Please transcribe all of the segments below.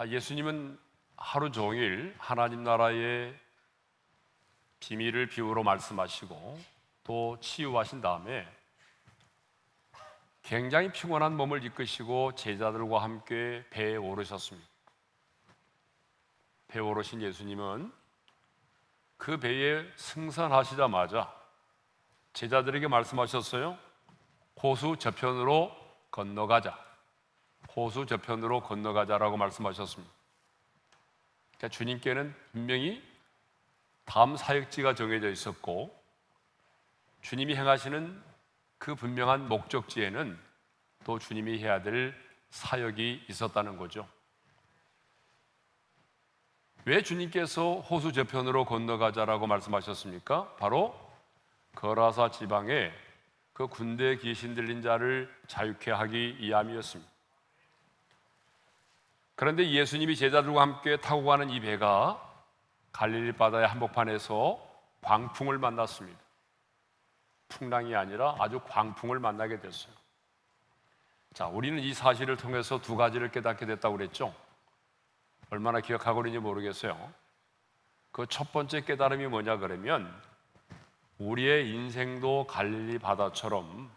예수님은 하루 종일 하나님 나라의 비밀을 비유로 말씀하시고 또 치유하신 다음에 굉장히 피곤한 몸을 이끄시고 제자들과 함께 배에 오르셨습니다. 배에 오르신 예수님은 그 배에 승선하시자마자 제자들에게 말씀하셨어요. 호수 저편으로 건너가자. 호수 저편으로 건너가자라고 말씀하셨습니다. 그러니까 주님께는 분명히 다음 사역지가 정해져 있었고 주님이 행하시는 그 분명한 목적지에는 또 주님이 해야 될 사역이 있었다는 거죠. 왜 주님께서 호수 저편으로 건너가자라고 말씀하셨습니까? 바로 거라사 지방에 그 군대에 귀신 들린 자를 자유케 하기 위함이었습니다. 그런데 예수님이 제자들과 함께 타고 가는 이 배가 갈릴리 바다의 한복판에서 광풍을 만났습니다. 풍랑이 아니라 아주 광풍을 만나게 됐어요. 자, 우리는 이 사실을 통해서 두 가지를 깨닫게 됐다고 그랬죠. 얼마나 기억하고 있는지 모르겠어요. 그 첫 번째 깨달음이 뭐냐 그러면 우리의 인생도 갈릴리 바다처럼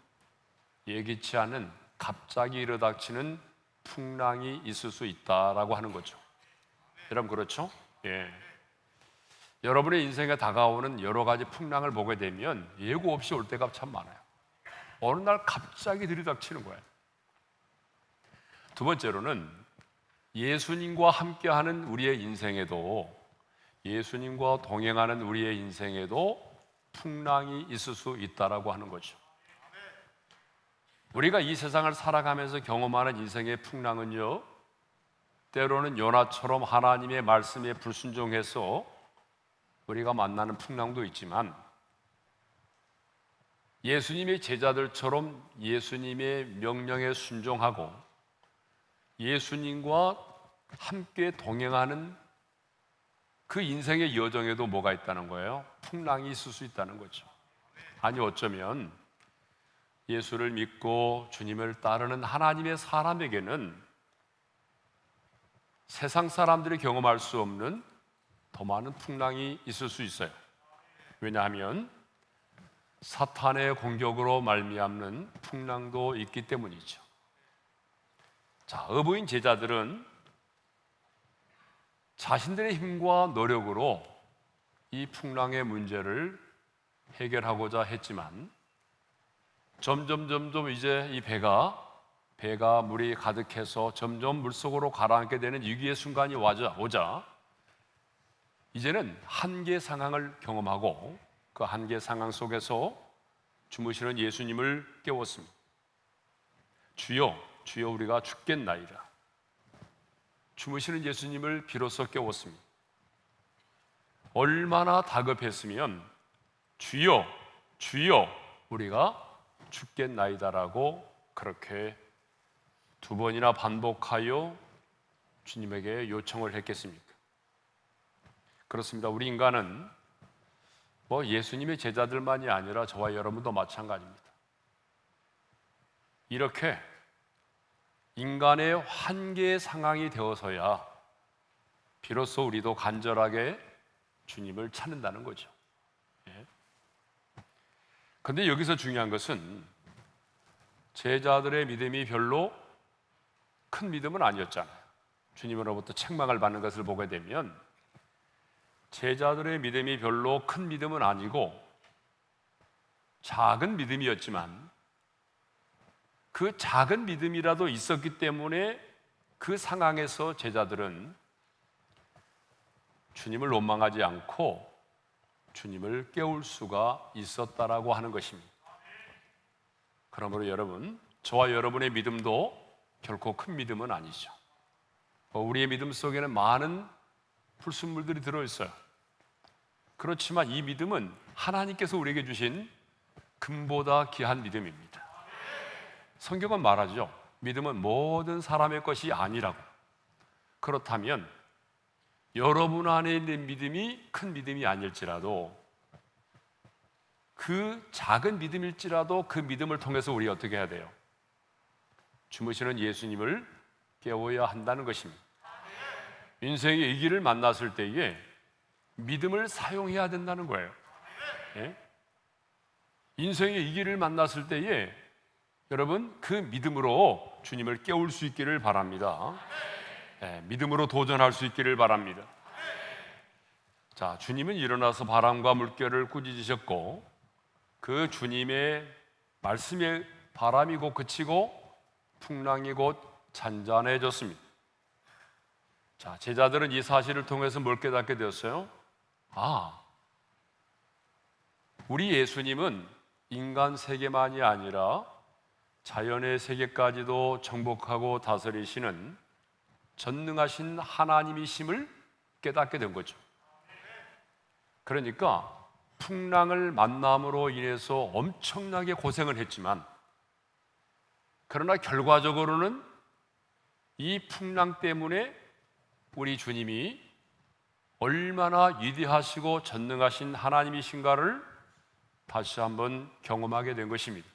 예기치 않은 갑자기 일어닥치는 풍랑이 있을 수 있다라고 하는 거죠. 여러분 그렇죠? 예. 여러분의 인생에 다가오는 여러 가지 풍랑을 보게 되면 예고 없이 올 때가 참 많아요. 어느 날 갑자기 들이닥치는 거예요. 두 번째로는 예수님과 함께하는 우리의 인생에도, 예수님과 동행하는 우리의 인생에도 풍랑이 있을 수 있다라고 하는 거죠. 우리가 이 세상을 살아가면서 경험하는 인생의 풍랑은요, 때로는 요나처럼 하나님의 말씀에 불순종해서 우리가 만나는 풍랑도 있지만 예수님의 제자들처럼 예수님의 명령에 순종하고 예수님과 함께 동행하는 그 인생의 여정에도 뭐가 있다는 거예요? 풍랑이 있을 수 있다는 거죠. 아니 어쩌면 예수를 믿고 주님을 따르는 하나님의 사람에게는 세상 사람들이 경험할 수 없는 더 많은 풍랑이 있을 수 있어요. 왜냐하면 사탄의 공격으로 말미암는 풍랑도 있기 때문이죠. 자, 어부인 제자들은 자신들의 힘과 노력으로 이 풍랑의 문제를 해결하고자 했지만 점점 이제 이 배가 물이 가득해서 점점 물속으로 가라앉게 되는 위기의 순간이 오자 이제는 한계 상황을 경험하고 그 한계 상황 속에서 주무시는 예수님을 깨웠습니다. 주여 우리가 죽겠나이다. 주무시는 예수님을 비로소 깨웠습니다. 얼마나 다급했으면 주여 우리가 죽겠나이다라고 그렇게 두 번이나 반복하여 주님에게 요청을 했겠습니까? 그렇습니다. 우리 인간은 예수님의 제자들만이 아니라 저와 여러분도 마찬가지입니다. 이렇게 인간의 한계의 상황이 되어서야 비로소 우리도 간절하게 주님을 찾는다는 거죠. 그런데 여기서 중요한 것은 제자들의 믿음이 별로 큰 믿음은 아니었잖아요. 주님으로부터 책망을 받는 것을 보게 되면 제자들의 믿음이 별로 큰 믿음은 아니고 작은 믿음이었지만 그 작은 믿음이라도 있었기 때문에 그 상황에서 제자들은 주님을 원망하지 않고 주님을 깨울 수가 있었다라고 하는 것입니다. 그러므로 여러분, 저와 여러분의 믿음도 결코 큰 믿음은 아니죠. 우리의 믿음 속에는 많은 불순물들이 들어있어요. 그렇지만 이 믿음은 하나님께서 우리에게 주신 금보다 귀한 믿음입니다. 성경은 말하죠. 믿음은 모든 사람의 것이 아니라고. 그렇다면 여러분 안에 있는 믿음이 큰 믿음이 아닐지라도 그 작은 믿음일지라도 그 믿음을 통해서 우리가 어떻게 해야 돼요? 주무시는 예수님을 깨워야 한다는 것입니다. 인생의 위기를 만났을 때에 믿음을 사용해야 된다는 거예요. 예? 인생의 위기를 만났을 때에 여러분 그 믿음으로 주님을 깨울 수 있기를 바랍니다. 믿음으로 도전할 수 있기를 바랍니다. 자, 주님은 일어나서 바람과 물결을 꾸짖으셨고 그 주님의 말씀에 바람이 곧 그치고 풍랑이 곧 잔잔해졌습니다. 자, 제자들은 이 사실을 통해서 뭘 깨닫게 되었어요? 우리 예수님은 인간 세계만이 아니라 자연의 세계까지도 정복하고 다스리시는 전능하신 하나님이심을 깨닫게 된 거죠. 그러니까 풍랑을 만남으로 인해서 엄청나게 고생을 했지만 그러나 결과적으로는 이 풍랑 때문에 우리 주님이 얼마나 위대하시고 전능하신 하나님이신가를 다시 한번 경험하게 된 것입니다.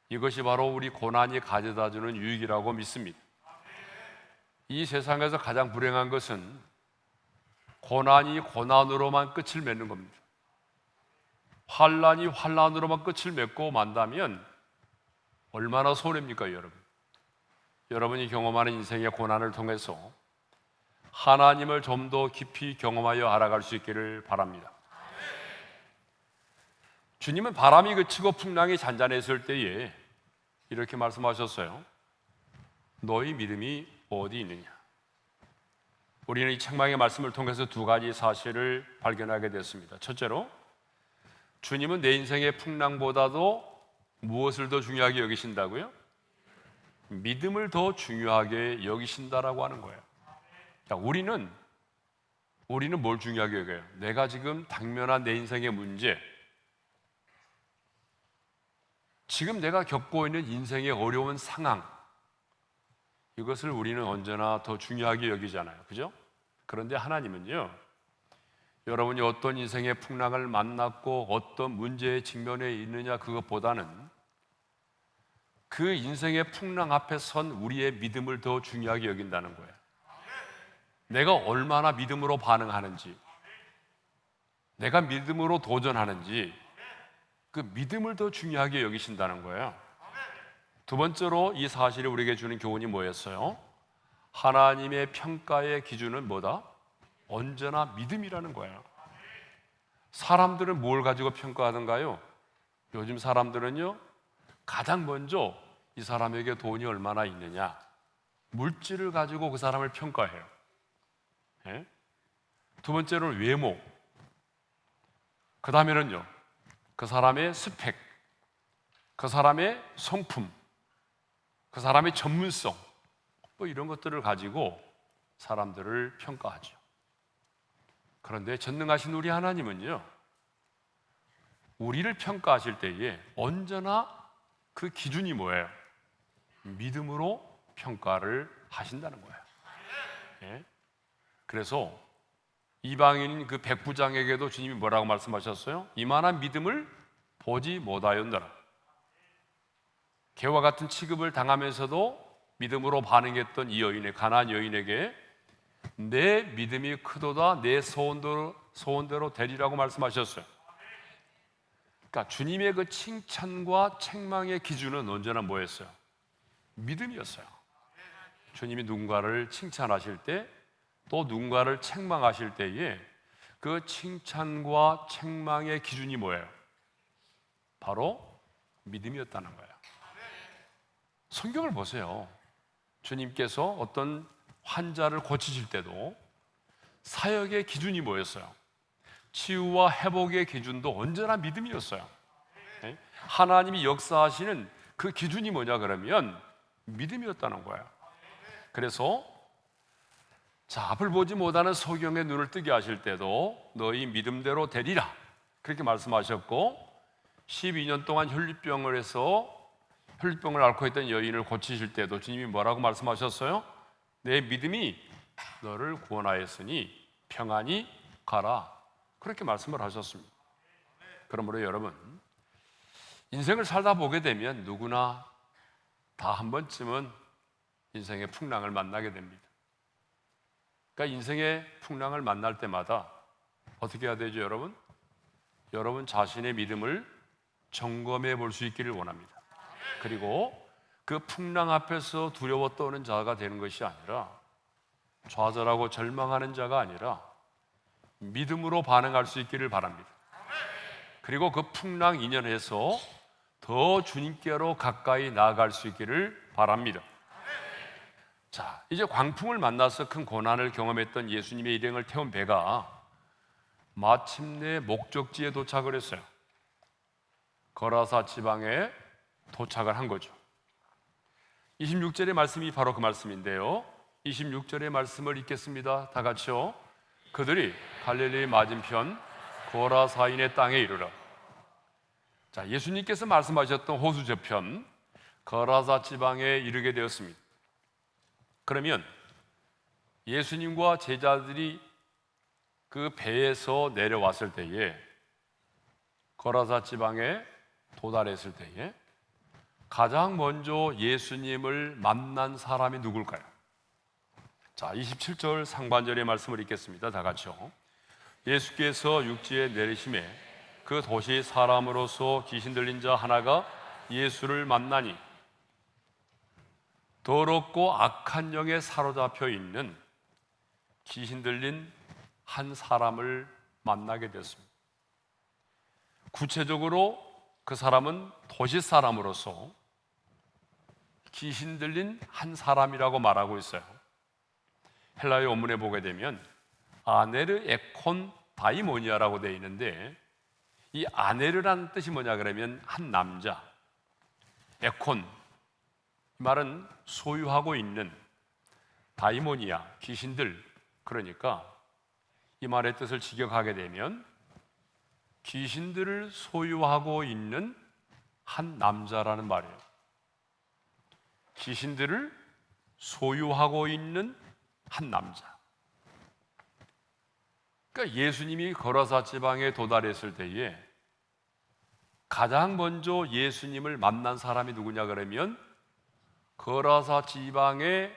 이것이 바로 우리 고난이 가져다주는 유익이라고 믿습니다. 이 세상에서 가장 불행한 것은 고난이 고난으로만 끝을 맺는 겁니다. 환난이 환난으로만 끝을 맺고 만다면 얼마나 손해입니까, 여러분? 여러분이 경험하는 인생의 고난을 통해서 하나님을 좀 더 깊이 경험하여 알아갈 수 있기를 바랍니다. 주님은 바람이 그치고 풍랑이 잔잔했을 때에 이렇게 말씀하셨어요. 너희 믿음이 어디 있느냐? 우리는 이 책망의 말씀을 통해서 두 가지 사실을 발견하게 됐습니다. 첫째로 주님은 내 인생의 풍랑보다도 무엇을 더 중요하게 여기신다고요? 믿음을 더 중요하게 여기신다라고 하는 거예요. 자, 우리는 뭘 중요하게 여겨요? 내가 지금 당면한 내 인생의 문제, 지금 내가 겪고 있는 인생의 어려운 상황, 이것을 우리는 언제나 더 중요하게 여기잖아요. 그죠? 그런데 하나님은요, 여러분이 어떤 인생의 풍랑을 만났고 어떤 문제에 직면해 있느냐 그것보다는 그 인생의 풍랑 앞에 선 우리의 믿음을 더 중요하게 여긴다는 거예요. 내가 얼마나 믿음으로 반응하는지, 내가 믿음으로 도전하는지 그 믿음을 더 중요하게 여기신다는 거예요. 두 번째로 이 사실이 우리에게 주는 교훈이 뭐였어요? 하나님의 평가의 기준은 뭐다? 언제나 믿음이라는 거예요. 사람들은 뭘 가지고 평가하던가요? 요즘 사람들은요, 가장 먼저 이 사람에게 돈이 얼마나 있느냐, 물질을 가지고 그 사람을 평가해요. 예? 두 번째로는 외모, 그 다음에는요 그 사람의 스펙, 그 사람의 성품, 그 사람의 전문성, 뭐 이런 것들을 가지고 사람들을 평가하죠. 그런데 전능하신 우리 하나님은요, 우리를 평가하실 때에 언제나 그 기준이 뭐예요? 믿음으로 평가를 하신다는 거예요. 예? 그래서 이방인인 그 백부장에게도 주님이 뭐라고 말씀하셨어요? 이만한 믿음을 보지 못하였노라. 개와 같은 취급을 당하면서도 믿음으로 반응했던 이 여인의, 가나안 여인에게 내 믿음이 크도다, 내 소원대로 되리라고 말씀하셨어요. 그러니까 주님의 그 칭찬과 책망의 기준은 언제나 뭐였어요? 믿음이었어요. 주님이 누군가를 칭찬하실 때, 또 누군가를 책망하실 때에 그 칭찬과 책망의 기준이 뭐예요? 바로 믿음이었다는 거예요. 성경을 보세요. 주님께서 어떤 환자를 고치실 때도 사역의 기준이 뭐였어요? 치유와 회복의 기준도 언제나 믿음이었어요. 하나님이 역사하시는 그 기준이 뭐냐 그러면 믿음이었다는 거예요. 그래서 자, 앞을 보지 못하는 소경의 눈을 뜨게 하실 때도 너희 믿음대로 되리라 그렇게 말씀하셨고, 12년 동안 혈류병을 해서 혈류병을 앓고 있던 여인을 고치실 때도 주님이 뭐라고 말씀하셨어요? 내 믿음이 너를 구원하였으니 평안히 가라 그렇게 말씀을 하셨습니다. 그러므로 여러분, 인생을 살다 보게 되면 누구나 다 한 번쯤은 인생의 풍랑을 만나게 됩니다. 그러니까 인생의 풍랑을 만날 때마다 어떻게 해야 되죠, 여러분? 여러분 자신의 믿음을 점검해 볼 수 있기를 원합니다. 그리고 그 풍랑 앞에서 두려워 떠는 자가 되는 것이 아니라, 좌절하고 절망하는 자가 아니라 믿음으로 반응할 수 있기를 바랍니다. 그리고 그 풍랑 인연에서 더 주님께로 가까이 나아갈 수 있기를 바랍니다. 자, 이제 광풍을 만나서 큰 고난을 경험했던 예수님의 일행을 태운 배가 마침내 목적지에 도착을 했어요. 거라사 지방에 도착을 한 거죠. 26절의 말씀이 바로 그 말씀인데요, 26절의 말씀을 읽겠습니다. 다 같이요. 그들이 갈릴리 맞은편 고라사인의 땅에 이르러. 자, 예수님께서 말씀하셨던 호수 저편 거라사 지방에 이르게 되었습니다. 그러면 예수님과 제자들이 그 배에서 내려왔을 때에, 거라사 지방에 도달했을 때에 가장 먼저 예수님을 만난 사람이 누굴까요? 자, 27절 상반절의 말씀을 읽겠습니다. 다 같이요. 예수께서 육지에 내리심에 그 도시 사람으로서 귀신 들린 자 하나가 예수를 만나니 더럽고 악한 영에 사로잡혀 있는 귀신 들린 한 사람을 만나게 됐습니다. 구체적으로 그 사람은 도시 사람으로서 귀신 들린 한 사람이라고 말하고 있어요. 헬라의 원문에 보게 되면 아네르 에콘 다이모니아라고 되어 있는데, 이 아네르라는 뜻이 뭐냐 그러면 한 남자, 에콘, 이 말은 소유하고 있는, 다이모니아, 귀신들, 그러니까 이 말의 뜻을 직역하게 되면 귀신들을 소유하고 있는 한 남자라는 말이에요. 귀신들을 소유하고 있는 한 남자. 그러니까 예수님이 거라사 지방에 도달했을 때에 가장 먼저 예수님을 만난 사람이 누구냐 그러면 거라사 지방의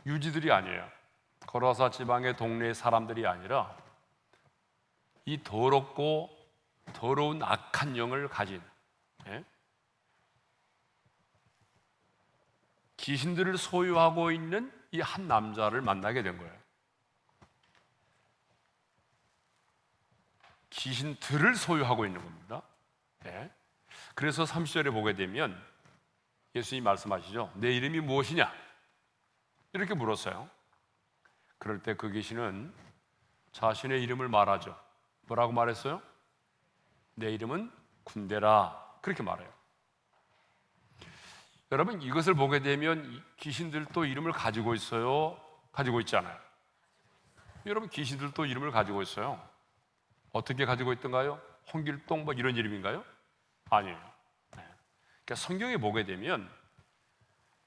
유지들이 아니에요. 거라사 지방의 동네 사람들이 아니라 이 더럽고 더러운 악한 영을 가진, 귀신들을 소유하고 있는 이 한 남자를 만나게 된 거예요. 귀신들을 소유하고 있는 겁니다. 그래서 30절에 보게 되면 예수님이 말씀하시죠. 내 이름이 무엇이냐? 이렇게 물었어요. 그럴 때 그 귀신은 자신의 이름을 말하죠. 뭐라고 말했어요? 내 이름은 군대라. 그렇게 말해요. 여러분, 이것을 보게 되면 귀신들도 이름을 가지고 있어요? 가지고 있지 않아요? 여러분, 귀신들도 이름을 가지고 있어요. 어떻게 가지고 있던가요? 홍길동 뭐 이런 이름인가요? 아니에요. 그러니까 성경에 보게 되면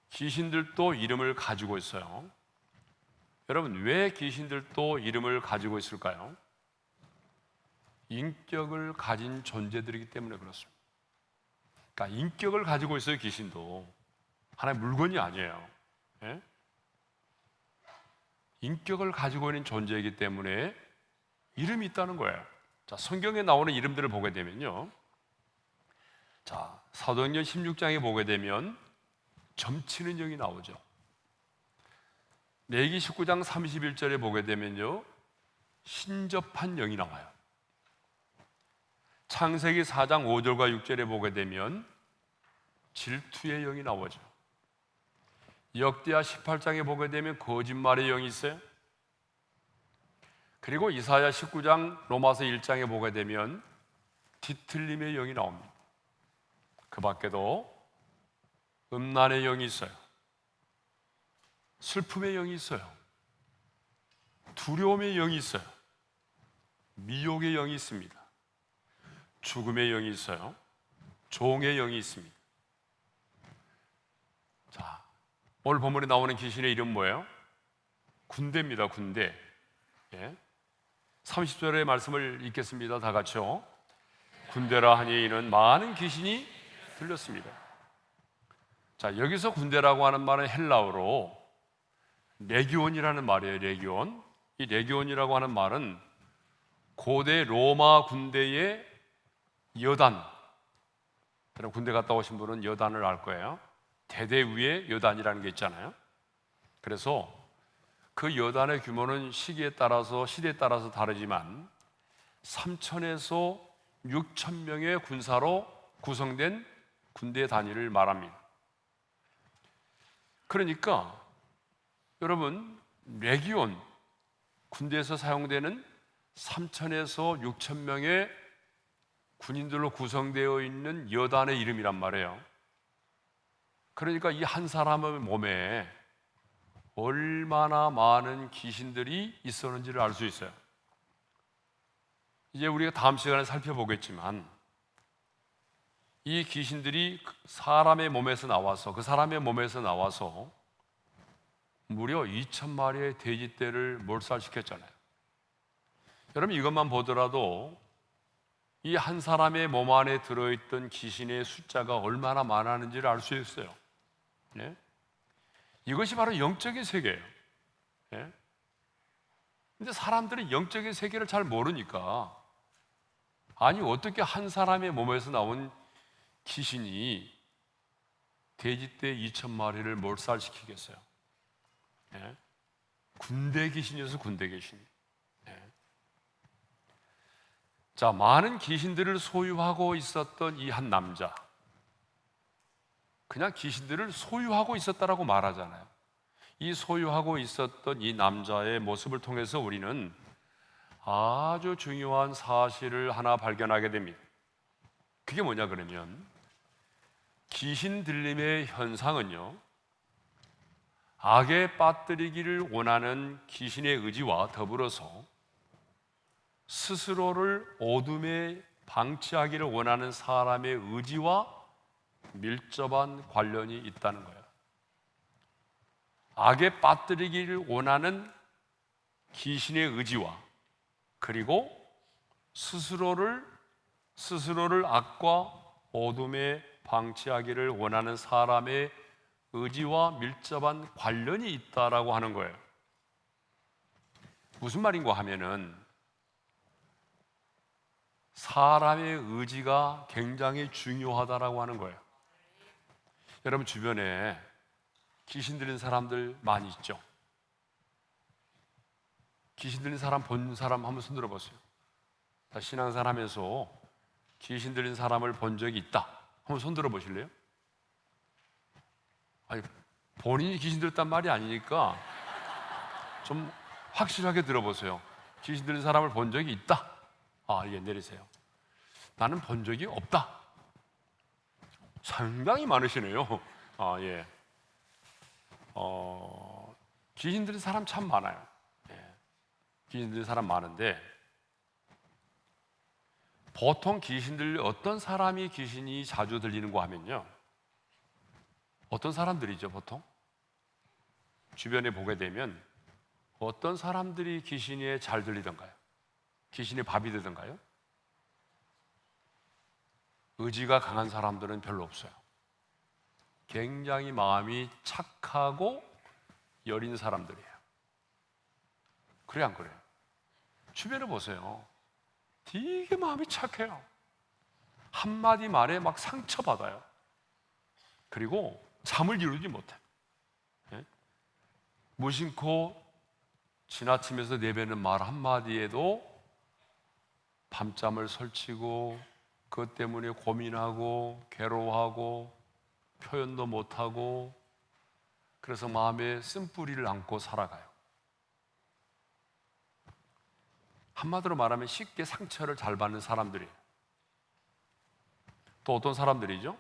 귀신들도 이름을 가지고 있어요. 여러분, 왜 귀신들도 이름을 가지고 있을까요? 인격을 가진 존재들이기 때문에 그렇습니다. 그러니까 인격을 가지고 있어요. 귀신도 하나의 물건이 아니에요. 인격을 가지고 있는 존재이기 때문에 이름이 있다는 거예요. 자, 성경에 나오는 이름들을 보게 되면요, 자, 사도행전 16장에 보게 되면 점치는 영이 나오죠. 레위기 19장 31절에 보게 되면요, 신접한 영이 나와요. 창세기 4장 5절과 6절에 보게 되면 질투의 영이 나오죠. 역대하 18장에 보게 되면 거짓말의 영이 있어요. 그리고 이사야 19장, 로마서 1장에 보게 되면 뒤틀림의 영이 나옵니다. 그 밖에도 음란의 영이 있어요. 슬픔의 영이 있어요. 두려움의 영이 있어요. 미혹의 영이 있습니다. 죽음의 영이 있어요. 종의 영이 있습니다. 자, 오늘 본문에 나오는 귀신의 이름 뭐예요? 군대입니다. 군대. 30절의 말씀을 읽겠습니다. 다 같이요. 군대라 하니 이는 많은 귀신이 들렸습니다. 자, 여기서 군대라고 하는 말은 헬라어로 레기온이라는 말이에요. 레기온. 이 레기온이라고 하는 말은 고대 로마 군대의 여단. 여러분 군대 갔다 오신 분은 여단을 알 거예요. 대대 위에 여단이라는 게 있잖아요. 그래서 그 여단의 규모는 시대에 따라서 다르지만 3천에서 6천 명의 군사로 구성된 군대 단위를 말합니다. 그러니까 여러분 레기온, 군대에서 사용되는 3천에서 6천 명의 군인들로 구성되어 있는 여단의 이름이란 말이에요. 그러니까 이 한 사람의 몸에 얼마나 많은 귀신들이 있었는지를 알 수 있어요. 이제 우리가 다음 시간에 살펴보겠지만 이 귀신들이 사람의 몸에서 나와서 그 사람의 몸에서 나와서 무려 2,000마리의 돼지떼를 몰살시켰잖아요. 여러분 이것만 보더라도 이 한 사람의 몸 안에 들어있던 귀신의 숫자가 얼마나 많았는지를 알 수 있어요. 네? 이것이 바로 영적인 세계예요. 네? 근데 사람들은 영적인 세계를 잘 모르니까 아니 어떻게 한 사람의 몸에서 나온 귀신이 돼지떼 2,000마리를 몰살시키겠어요? 네? 군대 귀신이어서 군대 귀신. 네. 자, 많은 귀신들을 소유하고 있었던 이 한 남자, 그냥 귀신들을 소유하고 있었다라고 말하잖아요. 이 소유하고 있었던 이 남자의 모습을 통해서 우리는 아주 중요한 사실을 하나 발견하게 됩니다. 그게 뭐냐 그러면 귀신 들림의 현상은요, 악에 빠뜨리기를 원하는 귀신의 의지와 더불어서 스스로를 어둠에 방치하기를 원하는 사람의 의지와 밀접한 관련이 있다는 거예요. 악에 빠뜨리기를 원하는 귀신의 의지와 그리고 스스로를 악과 어둠에 방치하기를 원하는 사람의 의지와 밀접한 관련이 있다라고 하는 거예요. 무슨 말인가 하면은 사람의 의지가 굉장히 중요하다라고 하는 거예요. 여러분 주변에 귀신 들린 사람들 많이 있죠? 귀신 들린 사람 본 사람 한번 손 들어보세요. 신앙생활 하면서 귀신 들린 사람을 본 적이 있다. 한번 손 들어보실래요? 아니, 본인이 귀신 들었단 말이 아니니까 좀 확실하게 들어보세요. 귀신 들린 사람을 본 적이 있다. 아, 예, 내리세요. 나는 본 적이 없다. 상당히 많으시네요. 아, 예. 귀신 들린 사람 참 많아요. 예. 귀신 들린 사람 많은데 보통 귀신들 어떤 사람이 귀신이 자주 들리는가 하면요, 어떤 사람들이죠 보통? 주변에 보게 되면 어떤 사람들이 귀신이 잘 들리던가요? 귀신이 밥이 되던가요? 의지가 강한 사람들은 별로 없어요. 굉장히 마음이 착하고 여린 사람들이에요. 그래 안 그래요? 주변에 보세요. 되게 마음이 착해요. 한마디 말에 막 상처받아요. 그리고 잠을 이루지 못해요. 예? 무심코 지나치면서 내뱉는 말 한마디에도 밤잠을 설치고 그것 때문에 고민하고 괴로워하고 표현도 못하고 그래서 마음에 쓴뿌리를 안고 살아가요. 한마디로 말하면 쉽게 상처를 잘 받는 사람들이에요. 또 어떤 사람들이죠?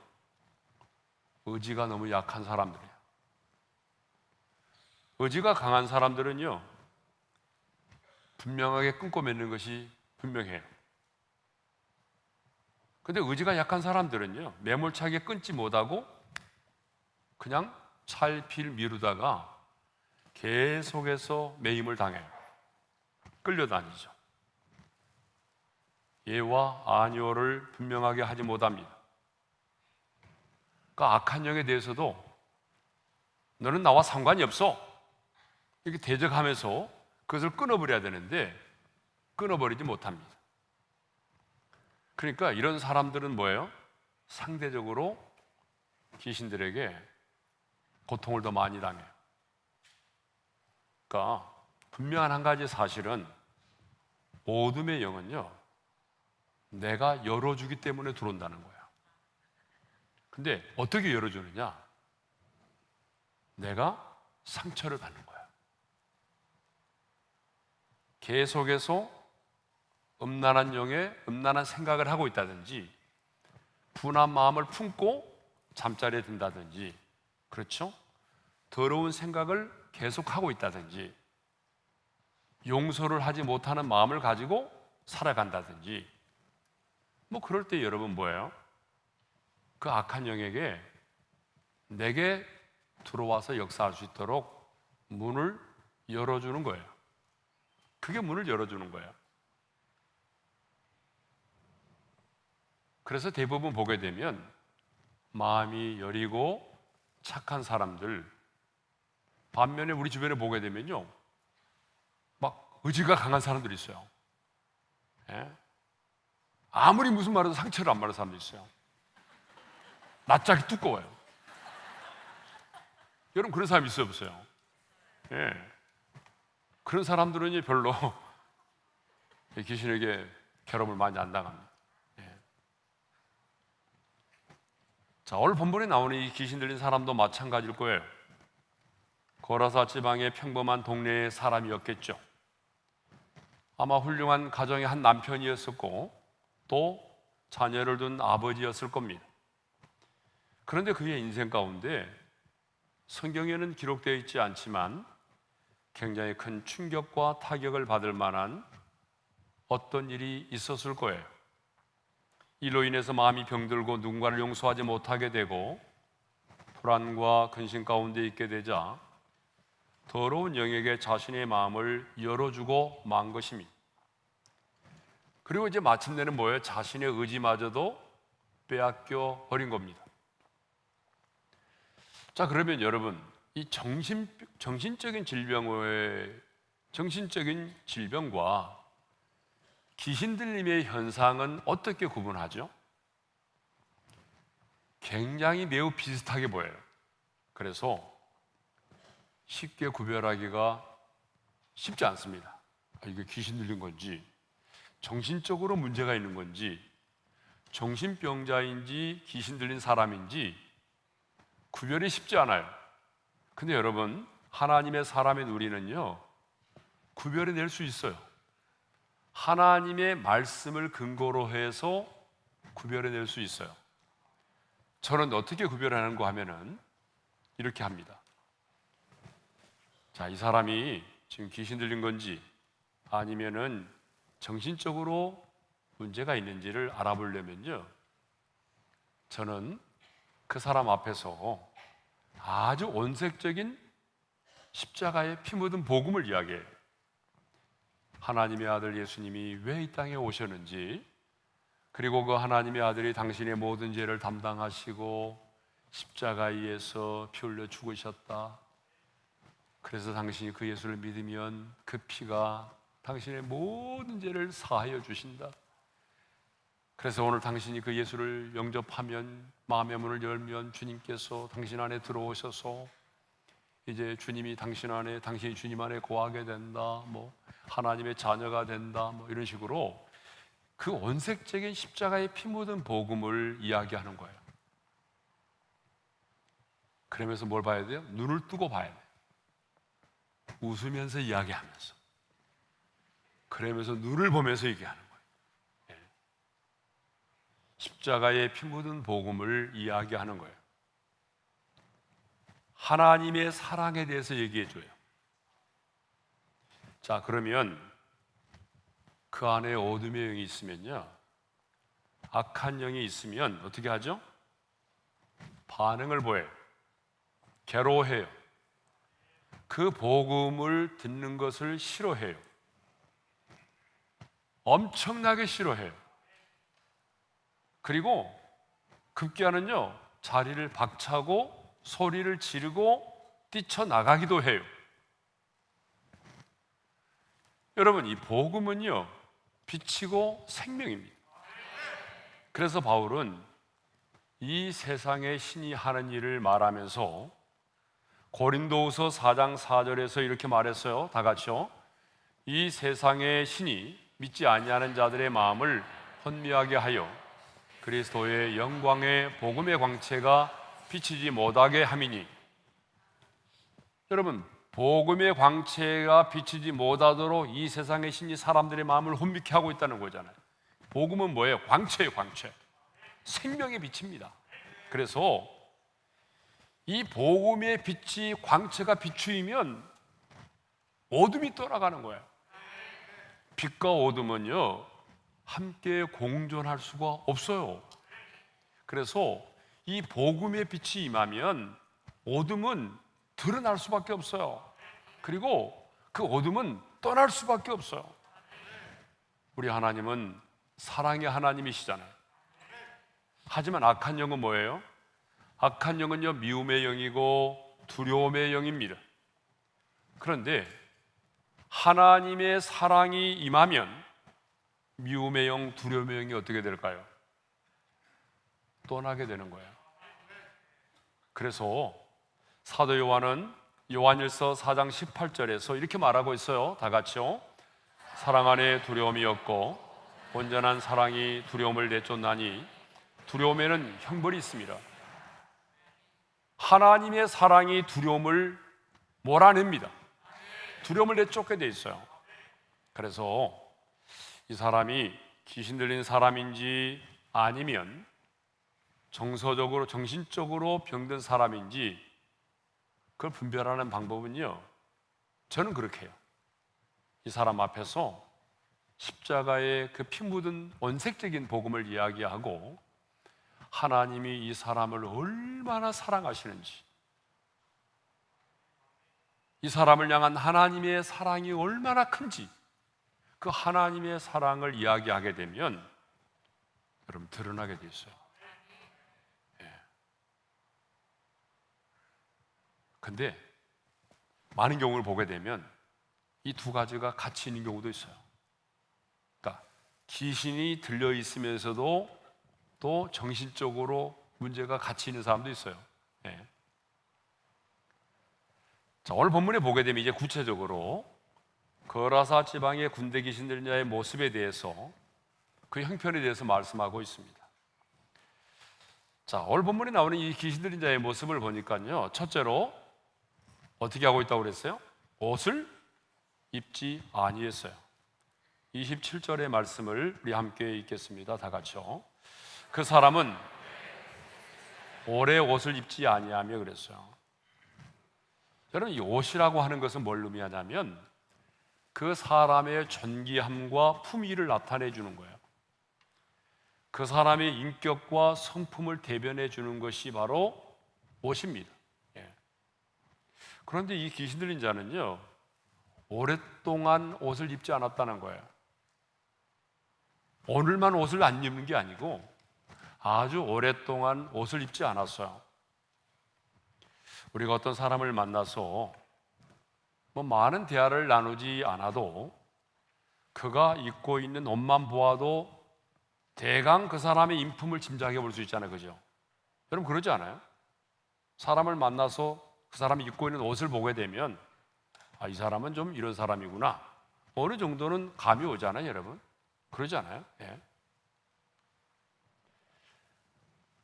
의지가 너무 약한 사람들이에요. 의지가 강한 사람들은요, 분명하게 끊고 맺는 것이 분명해요. 근데 의지가 약한 사람들은요, 매몰차게 끊지 못하고 그냥 찰필 미루다가 계속해서 매임을 당해요. 끌려다니죠. 예와 아니오를 분명하게 하지 못합니다. 그 악한 영에 대해서도 너는 나와 상관이 없어. 이렇게 대적하면서 그것을 끊어버려야 되는데 끊어버리지 못합니다. 그러니까 이런 사람들은 뭐예요? 상대적으로 귀신들에게 고통을 더 많이 당해요. 그러니까 분명한 한 가지 사실은 어둠의 영은요, 내가 열어주기 때문에 들어온다는 거야. 근데 어떻게 열어주느냐? 내가 상처를 받는 거야. 계속해서 음란한 영에 음란한 생각을 하고 있다든지, 분한 마음을 품고 잠자리에 든다든지, 그렇죠? 더러운 생각을 계속하고 있다든지, 용서를 하지 못하는 마음을 가지고 살아간다든지, 뭐 그럴 때 여러분 뭐예요? 그 악한 영에게 내게 들어와서 역사할 수 있도록 문을 열어주는 거예요. 그게 문을 열어주는 거예요. 그래서 대부분 보게 되면 마음이 여리고 착한 사람들, 반면에 우리 주변에 보게 되면요, 막 의지가 강한 사람들이 있어요. 예? 아무리 무슨 말해도 상처를 안 받는 사람도 있어요. 낯짝이 두꺼워요. 여러분 그런 사람 있어요, 없어요? 예. 그런 사람들은 별로 귀신에게 괴로움을 많이 안 당합니다. 예. 자, 오늘 본문에 나오는 이 귀신 들린 사람도 마찬가지일 거예요. 거라사 지방의 평범한 동네의 사람이었겠죠. 아마 훌륭한 가정의 한 남편이었었고 또 자녀를 둔 아버지였을 겁니다. 그런데 그의 인생 가운데 성경에는 기록되어 있지 않지만 굉장히 큰 충격과 타격을 받을 만한 어떤 일이 있었을 거예요. 이로 인해서 마음이 병들고 누군가를 용서하지 못하게 되고 불안과 근심 가운데 있게 되자 더러운 영에게 자신의 마음을 열어주고 만 것입니다. 그리고 이제 마침내는 뭐예요? 자신의 의지마저도 빼앗겨 버린 겁니다. 자, 그러면 여러분, 이 정신적인 질병과 귀신 들림의 현상은 어떻게 구분하죠? 굉장히 매우 비슷하게 보여요. 그래서 쉽게 구별하기가 쉽지 않습니다. 이게 귀신 들린 건지, 정신적으로 문제가 있는 건지, 정신병자인지 귀신 들린 사람인지 구별이 쉽지 않아요. 근데 여러분, 하나님의 사람인 우리는요, 구별해 낼 수 있어요. 하나님의 말씀을 근거로 해서 구별해 낼 수 있어요. 저는 어떻게 구별하는가 하면은 이렇게 합니다. 자, 이 사람이 지금 귀신 들린 건지 아니면은 정신적으로 문제가 있는지를 알아보려면요, 저는 그 사람 앞에서 아주 온색적인 십자가의 피 묻은 복음을 이야기해요. 하나님의 아들 예수님이 왜 이 땅에 오셨는지, 그리고 그 하나님의 아들이 당신의 모든 죄를 담당하시고 십자가에서 피 흘려 죽으셨다. 그래서 당신이 그 예수를 믿으면 그 피가 당신의 모든 죄를 사하여 주신다. 그래서 오늘 당신이 그 예수를 영접하면, 마음의 문을 열면 주님께서 당신 안에 들어오셔서 이제 주님이 당신 안에, 당신이 주님 안에 거하게 된다, 뭐 하나님의 자녀가 된다, 뭐 이런 식으로 그 원색적인 십자가의 피 묻은 복음을 이야기하는 거예요. 그러면서 뭘 봐야 돼요? 눈을 뜨고 봐야 돼요. 웃으면서 이야기하면서, 그러면서 눈을 보면서 얘기하는 거예요. 예. 십자가의 피 묻은 복음을 이야기하는 거예요. 하나님의 사랑에 대해서 얘기해 줘요. 자, 그러면 그 안에 어둠의 영이 있으면요, 악한 영이 있으면 어떻게 하죠? 반응을 보여요. 괴로워해요. 그 복음을 듣는 것을 싫어해요. 엄청나게 싫어해요. 그리고 급기야는요, 자리를 박차고 소리를 지르고 뛰쳐나가기도 해요. 여러분, 이 복음은요, 빛이고 생명입니다. 그래서 바울은 이 세상의 신이 하는 일을 말하면서 고린도후서 4장 4절에서 이렇게 말했어요. 다 같이요. 이 세상의 신이 믿지 아니하는 자들의 마음을 혼미하게 하여 그리스도의 영광의 복음의 광채가 비치지 못하게 함이니. 여러분, 복음의 광채가 비치지 못하도록 이 세상의 신이 사람들의 마음을 혼미케 하고 있다는 거잖아요. 복음은 뭐예요? 광채예요, 광채. 생명의 빛입니다. 그래서 이 복음의 빛이, 광채가 비추이면 어둠이 떠나가는 거예요. 빛과 어둠은요, 함께 공존할 수가 없어요. 그래서 이 복음의 빛이 임하면 어둠은 드러날 수밖에 없어요. 그리고 그 어둠은 떠날 수밖에 없어요. 우리 하나님은 사랑의 하나님이시잖아요. 하지만 악한 영은 뭐예요? 악한 영은요, 미움의 영이고 두려움의 영입니다. 그런데 하나님의 사랑이 임하면 미움의 영, 두려움의 영이 어떻게 될까요? 떠나게 되는 거예요. 그래서 사도 요한은 요한일서 4장 18절에서 이렇게 말하고 있어요. 다 같이요. 사랑 안에 두려움이 없고 온전한 사랑이 두려움을 내쫓나니 두려움에는 형벌이 있습니다. 하나님의 사랑이 두려움을 몰아냅니다. 두려움을 내쫓게 돼 있어요. 그래서 이 사람이 귀신 들린 사람인지 아니면 정서적으로, 정신적으로 병든 사람인지 그걸 분별하는 방법은요, 저는 그렇게 해요. 이 사람 앞에서 십자가의 그 피 묻은 원색적인 복음을 이야기하고 하나님이 이 사람을 얼마나 사랑하시는지, 이 사람을 향한 하나님의 사랑이 얼마나 큰지, 그 하나님의 사랑을 이야기하게 되면 여러분 드러나게 돼 있어요. 근데 많은 경우를 보게 되면 이 두 가지가 같이 있는 경우도 있어요. 그러니까 귀신이 들려 있으면서도 또 정신적으로 문제가 같이 있는 사람도 있어요. 네. 자, 오늘 본문에 보게 되면 이제 구체적으로 거라사 지방의 군대 귀신 들린 자의 모습에 대해서, 그 형편에 대해서 말씀하고 있습니다. 자, 오늘 본문에 나오는 이 귀신 들린 자의 모습을 보니까요, 첫째로 어떻게 하고 있다고 그랬어요? 옷을 입지 아니했어요. 27절의 말씀을 우리 함께 읽겠습니다. 다 같이요. 그 사람은 오래 옷을 입지 아니하며 그랬어요. 여러분, 이 옷이라고 하는 것은 뭘 의미하냐면 그 사람의 존귀함과 품위를 나타내 주는 거예요. 그 사람의 인격과 성품을 대변해 주는 것이 바로 옷입니다. 그런데 이 귀신 들린 자는요, 오랫동안 옷을 입지 않았다는 거예요. 오늘만 옷을 안 입는 게 아니고 아주 오랫동안 옷을 입지 않았어요. 우리가 어떤 사람을 만나서 많은 대화를 나누지 않아도 그가 입고 있는 옷만 보아도 대강 그 사람의 인품을 짐작해 볼 수 있잖아요. 그죠? 여러분 그러지 않아요? 사람을 만나서 그 사람이 입고 있는 옷을 보게 되면 아, 이 사람은 좀 이런 사람이구나, 어느 정도는 감이 오잖아요. 여러분 그러지 않아요? 예.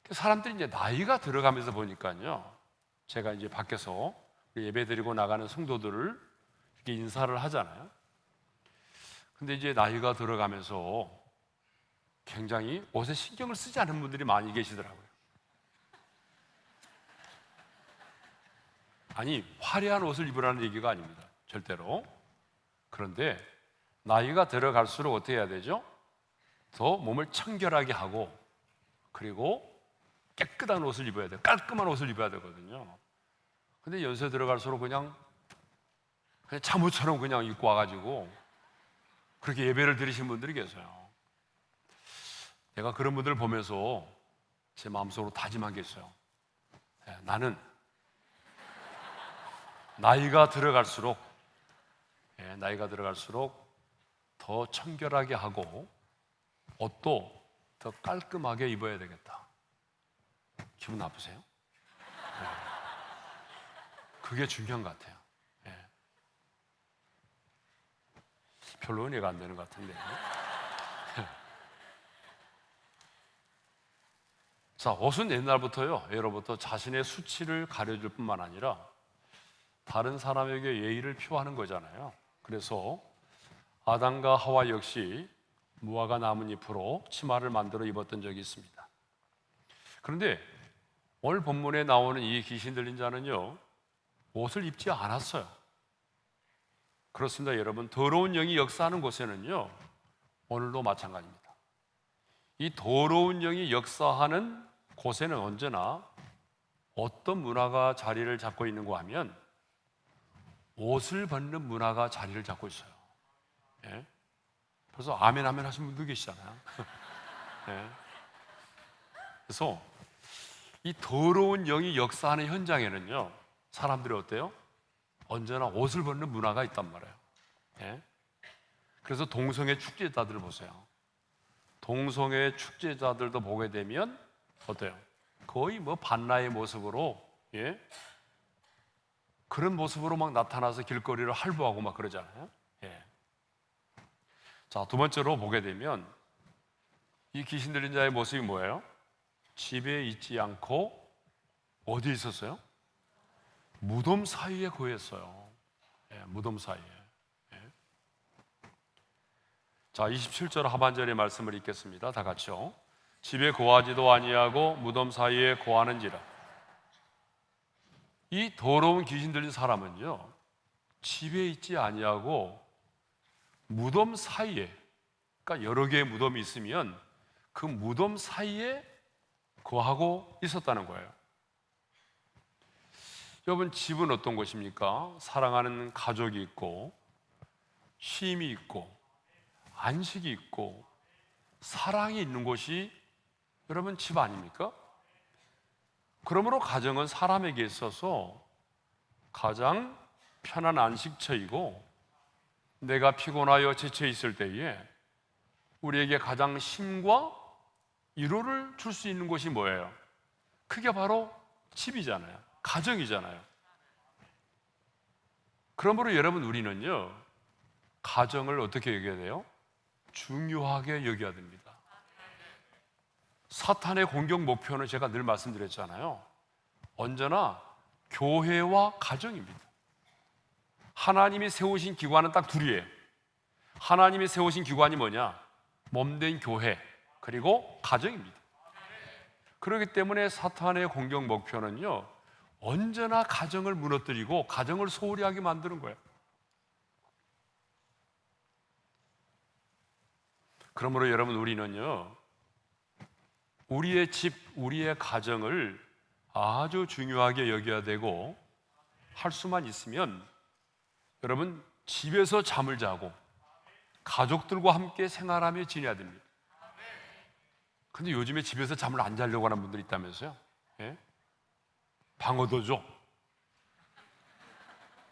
사람들이 이제 나이가 들어가면서 보니까요, 제가 이제 밖에서 예배 드리고 나가는 성도들을 이렇게 인사를 하잖아요. 근데 이제 나이가 들어가면서 굉장히 옷에 신경을 쓰지 않은 분들이 많이 계시더라고요. 아니, 화려한 옷을 입으라는 얘기가 아닙니다. 절대로. 그런데 나이가 들어갈수록 어떻게 해야 되죠? 더 몸을 청결하게 하고, 그리고 깨끗한 옷을 입어야 돼요. 깔끔한 옷을 입어야 되거든요. 근데 연세 들어갈수록 그냥 잠옷처럼 그냥 입고 와가지고 그렇게 예배를 드리신 분들이 계세요. 내가 그런 분들을 보면서 제 마음속으로 다짐한 게 있어요. 나는 나이가 들어갈수록 더 청결하게 하고 옷도 더 깔끔하게 입어야 되겠다. 기분 나쁘세요? 네. 그게 중요한 것 같아요. 네. 별로 은혜가 안 되는 것 같은데. 자, 옷은 옛날부터요, 예로부터 자신의 수치를 가려줄 뿐만 아니라 다른 사람에게 예의를 표하는 거잖아요. 그래서 아담과 하와 역시 무화과 나뭇잎으로 치마를 만들어 입었던 적이 있습니다. 그런데 오늘 본문에 나오는 이 귀신 들린 자는요, 옷을 입지 않았어요. 그렇습니다, 여러분. 더러운 영이 역사하는 곳에는요, 오늘도 마찬가지입니다. 이 더러운 영이 역사하는 곳에는 언제나 어떤 문화가 자리를 잡고 있는가 하면 옷을 벗는 문화가 자리를 잡고 있어요. 예? 그래서 아멘 아멘 하시는 분도 계시잖아요. 예? 그래서 이 더러운 영이 역사하는 현장에는요, 사람들이 어때요? 언제나 옷을 벗는 문화가 있단 말이에요. 예? 그래서 동성애 축제자들을 보세요. 동성애 축제자들도 보게 되면 어때요? 거의 뭐 반나의 모습으로, 예? 그런 모습으로 막 나타나서 길거리를 할부하고 막 그러잖아요. 예. 자, 두 번째로 보게 되면 이 귀신 들린 자의 모습이 뭐예요? 집에 있지 않고 어디에 있었어요? 무덤 사이에 거했어요. 예, 무덤 사이에. 예. 자, 27절 하반절의 말씀을 읽겠습니다. 다 같이요. 집에 거하지도 아니하고 무덤 사이에 거하는지라. 이 더러운 귀신 들린 사람은요, 집에 있지 아니하고 무덤 사이에, 그러니까 여러 개의 무덤이 있으면 그 무덤 사이에 거하고 있었다는 거예요. 여러분, 집은 어떤 곳입니까? 사랑하는 가족이 있고 쉼이 있고 안식이 있고 사랑이 있는 곳이 여러분 집 아닙니까? 그러므로 가정은 사람에게 있어서 가장 편한 안식처이고, 내가 피곤하여 지쳐 있을 때에 우리에게 가장 쉼과 위로를 줄 수 있는 곳이 뭐예요? 그게 바로 집이잖아요. 가정이잖아요. 그러므로 여러분, 우리는요, 가정을 어떻게 여겨야 돼요? 중요하게 여겨야 됩니다. 사탄의 공격 목표는 제가 늘 말씀드렸잖아요. 언제나 교회와 가정입니다. 하나님이 세우신 기관은 딱 둘이에요. 하나님이 세우신 기관이 뭐냐? 몸된 교회, 그리고 가정입니다. 그렇기 때문에 사탄의 공격 목표는요, 언제나 가정을 무너뜨리고 가정을 소홀히 하게 만드는 거예요. 그러므로 여러분, 우리는요, 우리의 집, 우리의 가정을 아주 중요하게 여겨야 되고, 할 수만 있으면 여러분, 집에서 잠을 자고 가족들과 함께 생활하며 지내야 됩니다. 근데 요즘에 집에서 잠을 안 자려고 하는 분들이 있다면서요? 예? 방 얻어줘.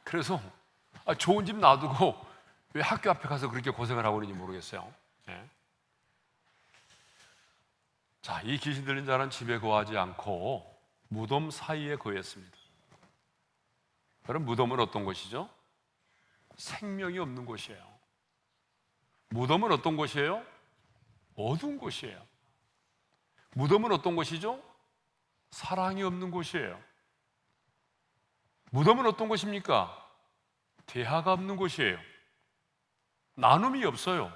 그래서 좋은 집 놔두고 왜 학교 앞에 가서 그렇게 고생을 하고 있는지 모르겠어요. 예? 자, 이 귀신 들린 자는 집에 거하지 않고 무덤 사이에 거했습니다. 그럼 무덤은 어떤 곳이죠? 생명이 없는 곳이에요. 무덤은 어떤 곳이에요? 어두운 곳이에요. 무덤은 어떤 곳이죠? 사랑이 없는 곳이에요. 무덤은 어떤 곳입니까? 대화가 없는 곳이에요. 나눔이 없어요.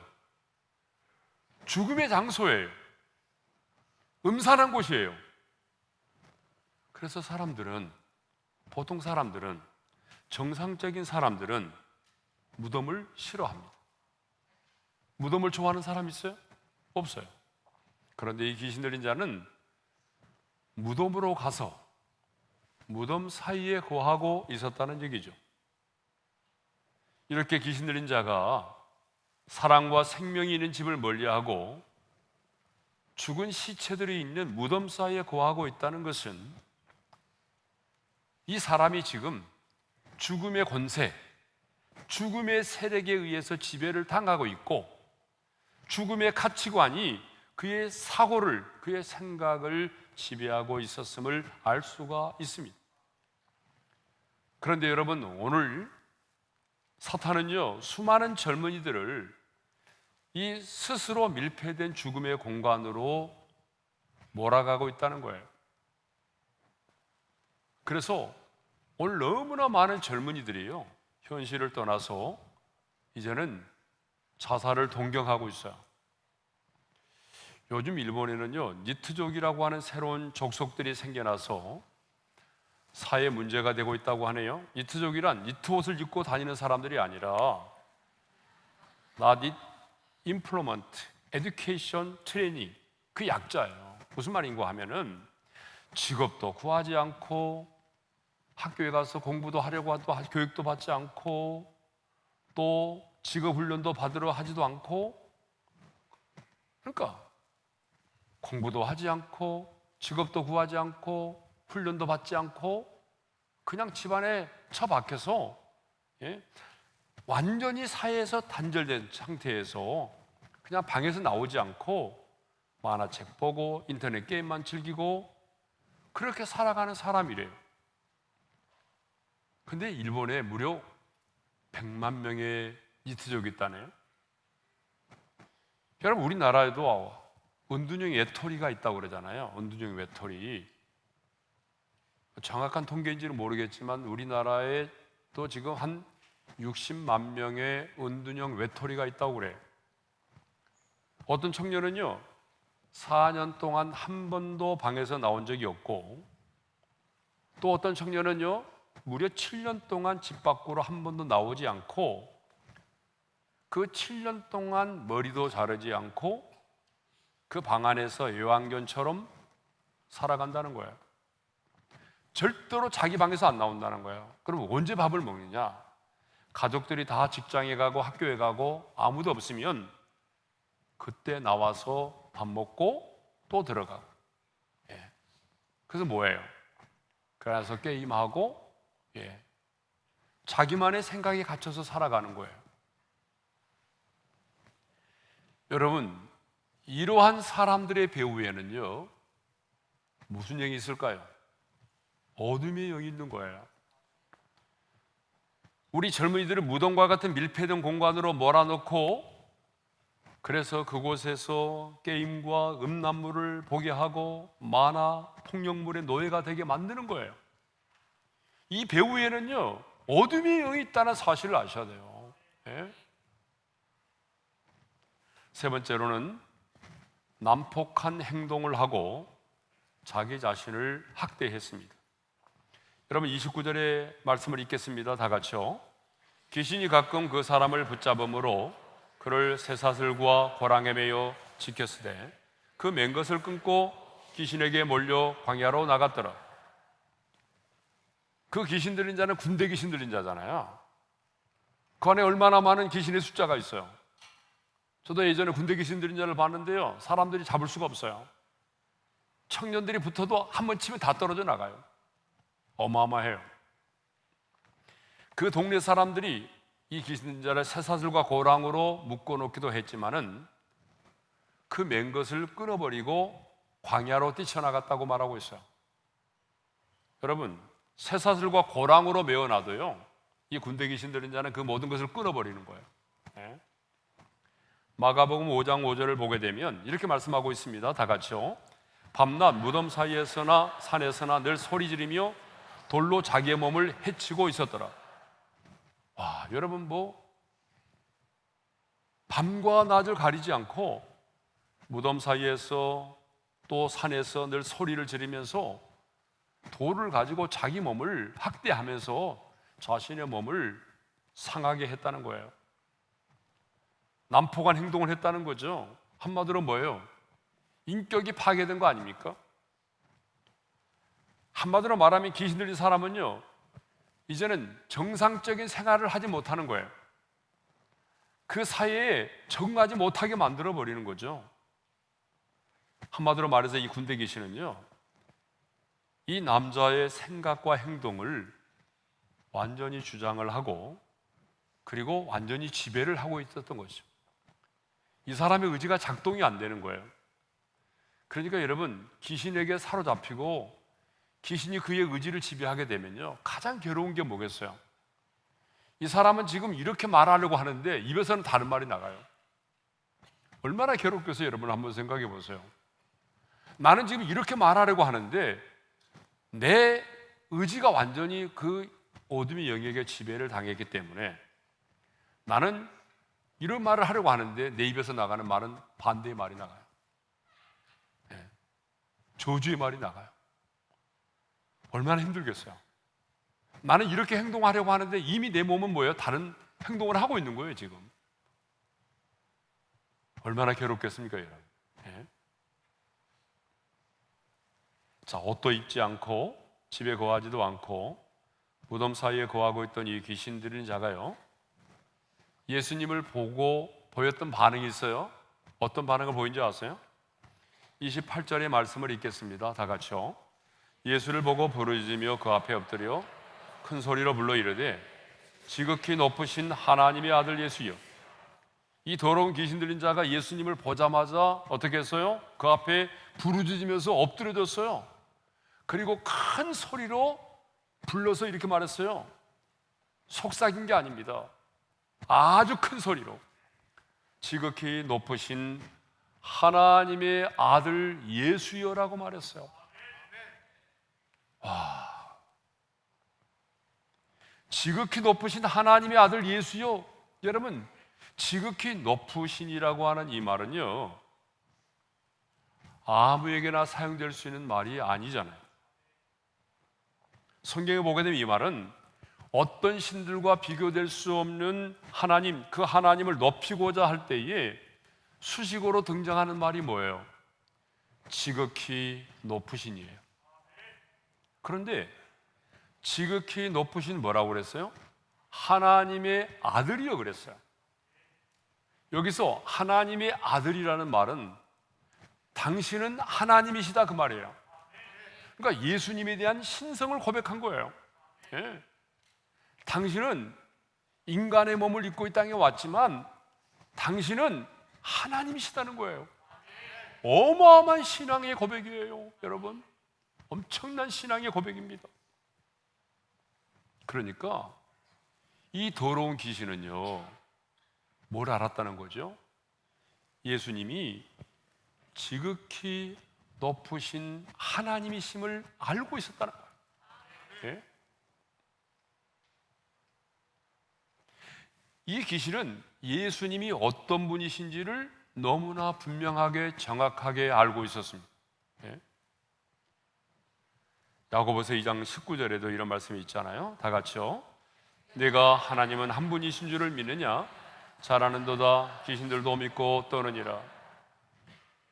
죽음의 장소예요. 음산한 곳이에요. 그래서 사람들은, 보통 사람들은, 정상적인 사람들은 무덤을 싫어합니다. 무덤을 좋아하는 사람 있어요? 없어요. 그런데 이 귀신 들린 자는 무덤으로 가서 무덤 사이에 거하고 있었다는 얘기죠. 이렇게 귀신 들린 자가 사랑과 생명이 있는 집을 멀리하고 죽은 시체들이 있는 무덤 사이에 거하고 있다는 것은 이 사람이 지금 죽음의 권세, 죽음의 세력에 의해서 지배를 당하고 있고, 죽음의 가치관이 그의 사고를, 그의 생각을 지배하고 있었음을 알 수가 있습니다. 그런데 여러분, 오늘 사탄은요, 수많은 젊은이들을 이 스스로 밀폐된 죽음의 공간으로 몰아가고 있다는 거예요. 그래서 오늘 너무나 많은 젊은이들이요, 현실을 떠나서 이제는 자살을 동경하고 있어요. 요즘 일본에는요, 니트족이라고 하는 새로운 족속들이 생겨나서 사회 문제가 되고 있다고 하네요. 니트족이란 니트 옷을 입고 다니는 사람들이 아니라 Not Implement Education Training, 그 약자예요. 무슨 말인가 하면은 직업도 구하지 않고 학교에 가서 공부도 하려고 해도 교육도 받지 않고 또 직업 훈련도 받으러 하지도 않고, 그러니까 공부도 하지 않고 직업도 구하지 않고 훈련도 받지 않고 그냥 집안에 처박혀서, 완전히 사회에서 단절된 상태에서 그냥 방에서 나오지 않고 만화책 보고 인터넷 게임만 즐기고 그렇게 살아가는 사람이래요. 근데 일본에 무려 100만 명의 니트족이 있다네요. 여러분, 우리나라에도 은둔형 외톨이가 있다고 그러잖아요. 은둔형 외톨이. 정확한 통계인지는 모르겠지만 우리나라에 또 지금 한 60만 명의 은둔형 외톨이가 있다고 그래요. 어떤 청년은요, 4년 동안 한 번도 방에서 나온 적이 없고, 또 어떤 청년은요, 무려 7년 동안 집 밖으로 한 번도 나오지 않고 그 7년 동안 머리도 자르지 않고 그 방 안에서 애완견처럼 살아간다는 거예요. 절대로 자기 방에서 안 나온다는 거예요. 그럼 언제 밥을 먹느냐? 가족들이 다 직장에 가고 학교에 가고 아무도 없으면 그때 나와서 밥 먹고 또 들어가고. 그래서 뭐예요? 그래서 게임하고, 자기만의 생각에 갇혀서 살아가는 거예요. 여러분, 이러한 사람들의 배후에는요, 무슨 영이 있을까요? 어둠의 영이 있는 거예요. 우리 젊은이들을 무덤과 같은 밀폐된 공간으로 몰아넣고, 그래서 그곳에서 게임과 음란물을 보게 하고 만화, 폭력물의 노예가 되게 만드는 거예요. 이 배후에는요, 어둠의 영이 있다는 사실을 아셔야 돼요. 세 번째로는 난폭한 행동을 하고 자기 자신을 학대했습니다. 여러분, 29절의 말씀을 읽겠습니다. 다 같이요. 귀신이 가끔 그 사람을 붙잡음으로 그를 쇠사슬과 고랑에 매여 지켰으되 그 맨 것을 끊고 귀신에게 몰려 광야로 나갔더라. 그 귀신 들린 자는 군대 귀신 들린 자잖아요. 그 안에 얼마나 많은 귀신의 숫자가 있어요. 저도 예전에 군대 귀신 들린 자를 봤는데요, 사람들이 잡을 수가 없어요. 청년들이 붙어도 한 번 치면 다 떨어져 나가요. 어마어마해요. 그 동네 사람들이 이 귀신 들린 자를 쇠사슬과 고랑으로 묶어놓기도 했지만은 그 맨 것을 끊어버리고 광야로 뛰쳐나갔다고 말하고 있어요. 여러분, 쇠사슬과 고랑으로 메어놔도요, 이 군대 귀신 들린 자는 그 모든 것을 끊어버리는 거예요. 마가복음 5장 5절을 보게 되면 이렇게 말씀하고 있습니다. 다 같이요. 밤낮 무덤 사이에서나 산에서나 늘 소리 지르며 돌로 자기의 몸을 해치고 있었더라. 와, 여러분, 밤과 낮을 가리지 않고 무덤 사이에서 또 산에서 늘 소리를 지르면서 돌을 가지고 자기 몸을 학대하면서 자신의 몸을 상하게 했다는 거예요. 난폭한 행동을 했다는 거죠. 한마디로 뭐예요? 인격이 파괴된 거 아닙니까? 한마디로 말하면 귀신 들린 사람은요, 이제는 정상적인 생활을 하지 못하는 거예요. 그 사회에 적응하지 못하게 만들어 버리는 거죠. 한마디로 말해서 이 군대 귀신은요, 이 남자의 생각과 행동을 완전히 주장을 하고 그리고 완전히 지배를 하고 있었던 것이죠. 이 사람의 의지가 작동이 안 되는 거예요. 그러니까 여러분, 귀신에게 사로잡히고 귀신이 그의 의지를 지배하게 되면요, 가장 괴로운 게 뭐겠어요? 이 사람은 지금 이렇게 말하려고 하는데 입에서는 다른 말이 나가요. 얼마나 괴롭겠어요? 여러분 한번 생각해 보세요. 나는 지금 이렇게 말하려고 하는데 내 의지가 완전히 그 어둠의 영역에 지배를 당했기 때문에 나는 이런 말을 하려고 하는데 내 입에서 나가는 말은 반대의 말이 나가요. 저주의 말이 나가요. 얼마나 힘들겠어요. 나는 이렇게 행동하려고 하는데 이미 내 몸은 뭐예요? 다른 행동을 하고 있는 거예요, 지금. 얼마나 괴롭겠습니까, 여러분? 자, 옷도 입지 않고 집에 거하지도 않고 무덤 사이에 거하고 있던 이 귀신 들린 자가요, 예수님을 보고 보였던 반응이 있어요. 어떤 반응을 보인지 아세요? 28절의 말씀을 읽겠습니다. 다 같이요. 예수를 보고 부르짖으며 그 앞에 엎드려 큰 소리로 불러 이르되 지극히 높으신 하나님의 아들 예수여. 이 더러운 귀신 들린 자가 예수님을 보자마자 어떻게 했어요? 그 앞에 부르짖으면서 엎드려졌어요. 그리고 큰 소리로 불러서 이렇게 말했어요. 속삭인 게 아닙니다. 아주 큰 소리로 지극히 높으신 하나님의 아들 예수여라고 말했어요. 와, 지극히 높으신 하나님의 아들 예수여. 여러분, 지극히 높으신이라고 하는 이 말은요, 아무에게나 사용될 수 있는 말이 아니잖아요. 성경에 보게 되면 이 말은 어떤 신들과 비교될 수 없는 하나님, 그 하나님을 높이고자 할 때에 수식어로 등장하는 말이 뭐예요? 지극히 높으신이에요. 그런데 지극히 높으신 뭐라고 그랬어요? 하나님의 아들이요 그랬어요. 여기서 하나님의 아들이라는 말은 당신은 하나님이시다 그 말이에요. 그러니까 예수님에 대한 신성을 고백한 거예요. 예. 당신은 인간의 몸을 입고 이 땅에 왔지만 당신은 하나님이시다는 거예요. 어마어마한 신앙의 고백이에요, 여러분. 엄청난 신앙의 고백입니다. 그러니까 이 더러운 귀신은요, 뭘 알았다는 거죠? 예수님이 지극히 높으신 하나님이심을 알고 있었다는 거예요. 예? 이 귀신은 예수님이 어떤 분이신지를 너무나 분명하게 정확하게 알고 있었습니다. 예? 야고보서 2장 19절에도 이런 말씀이 있잖아요. 다 같이요. 내가 하나님은 한 분이신 줄을 믿느냐? 잘 아는도다. 귀신들도 믿고 떠느니라.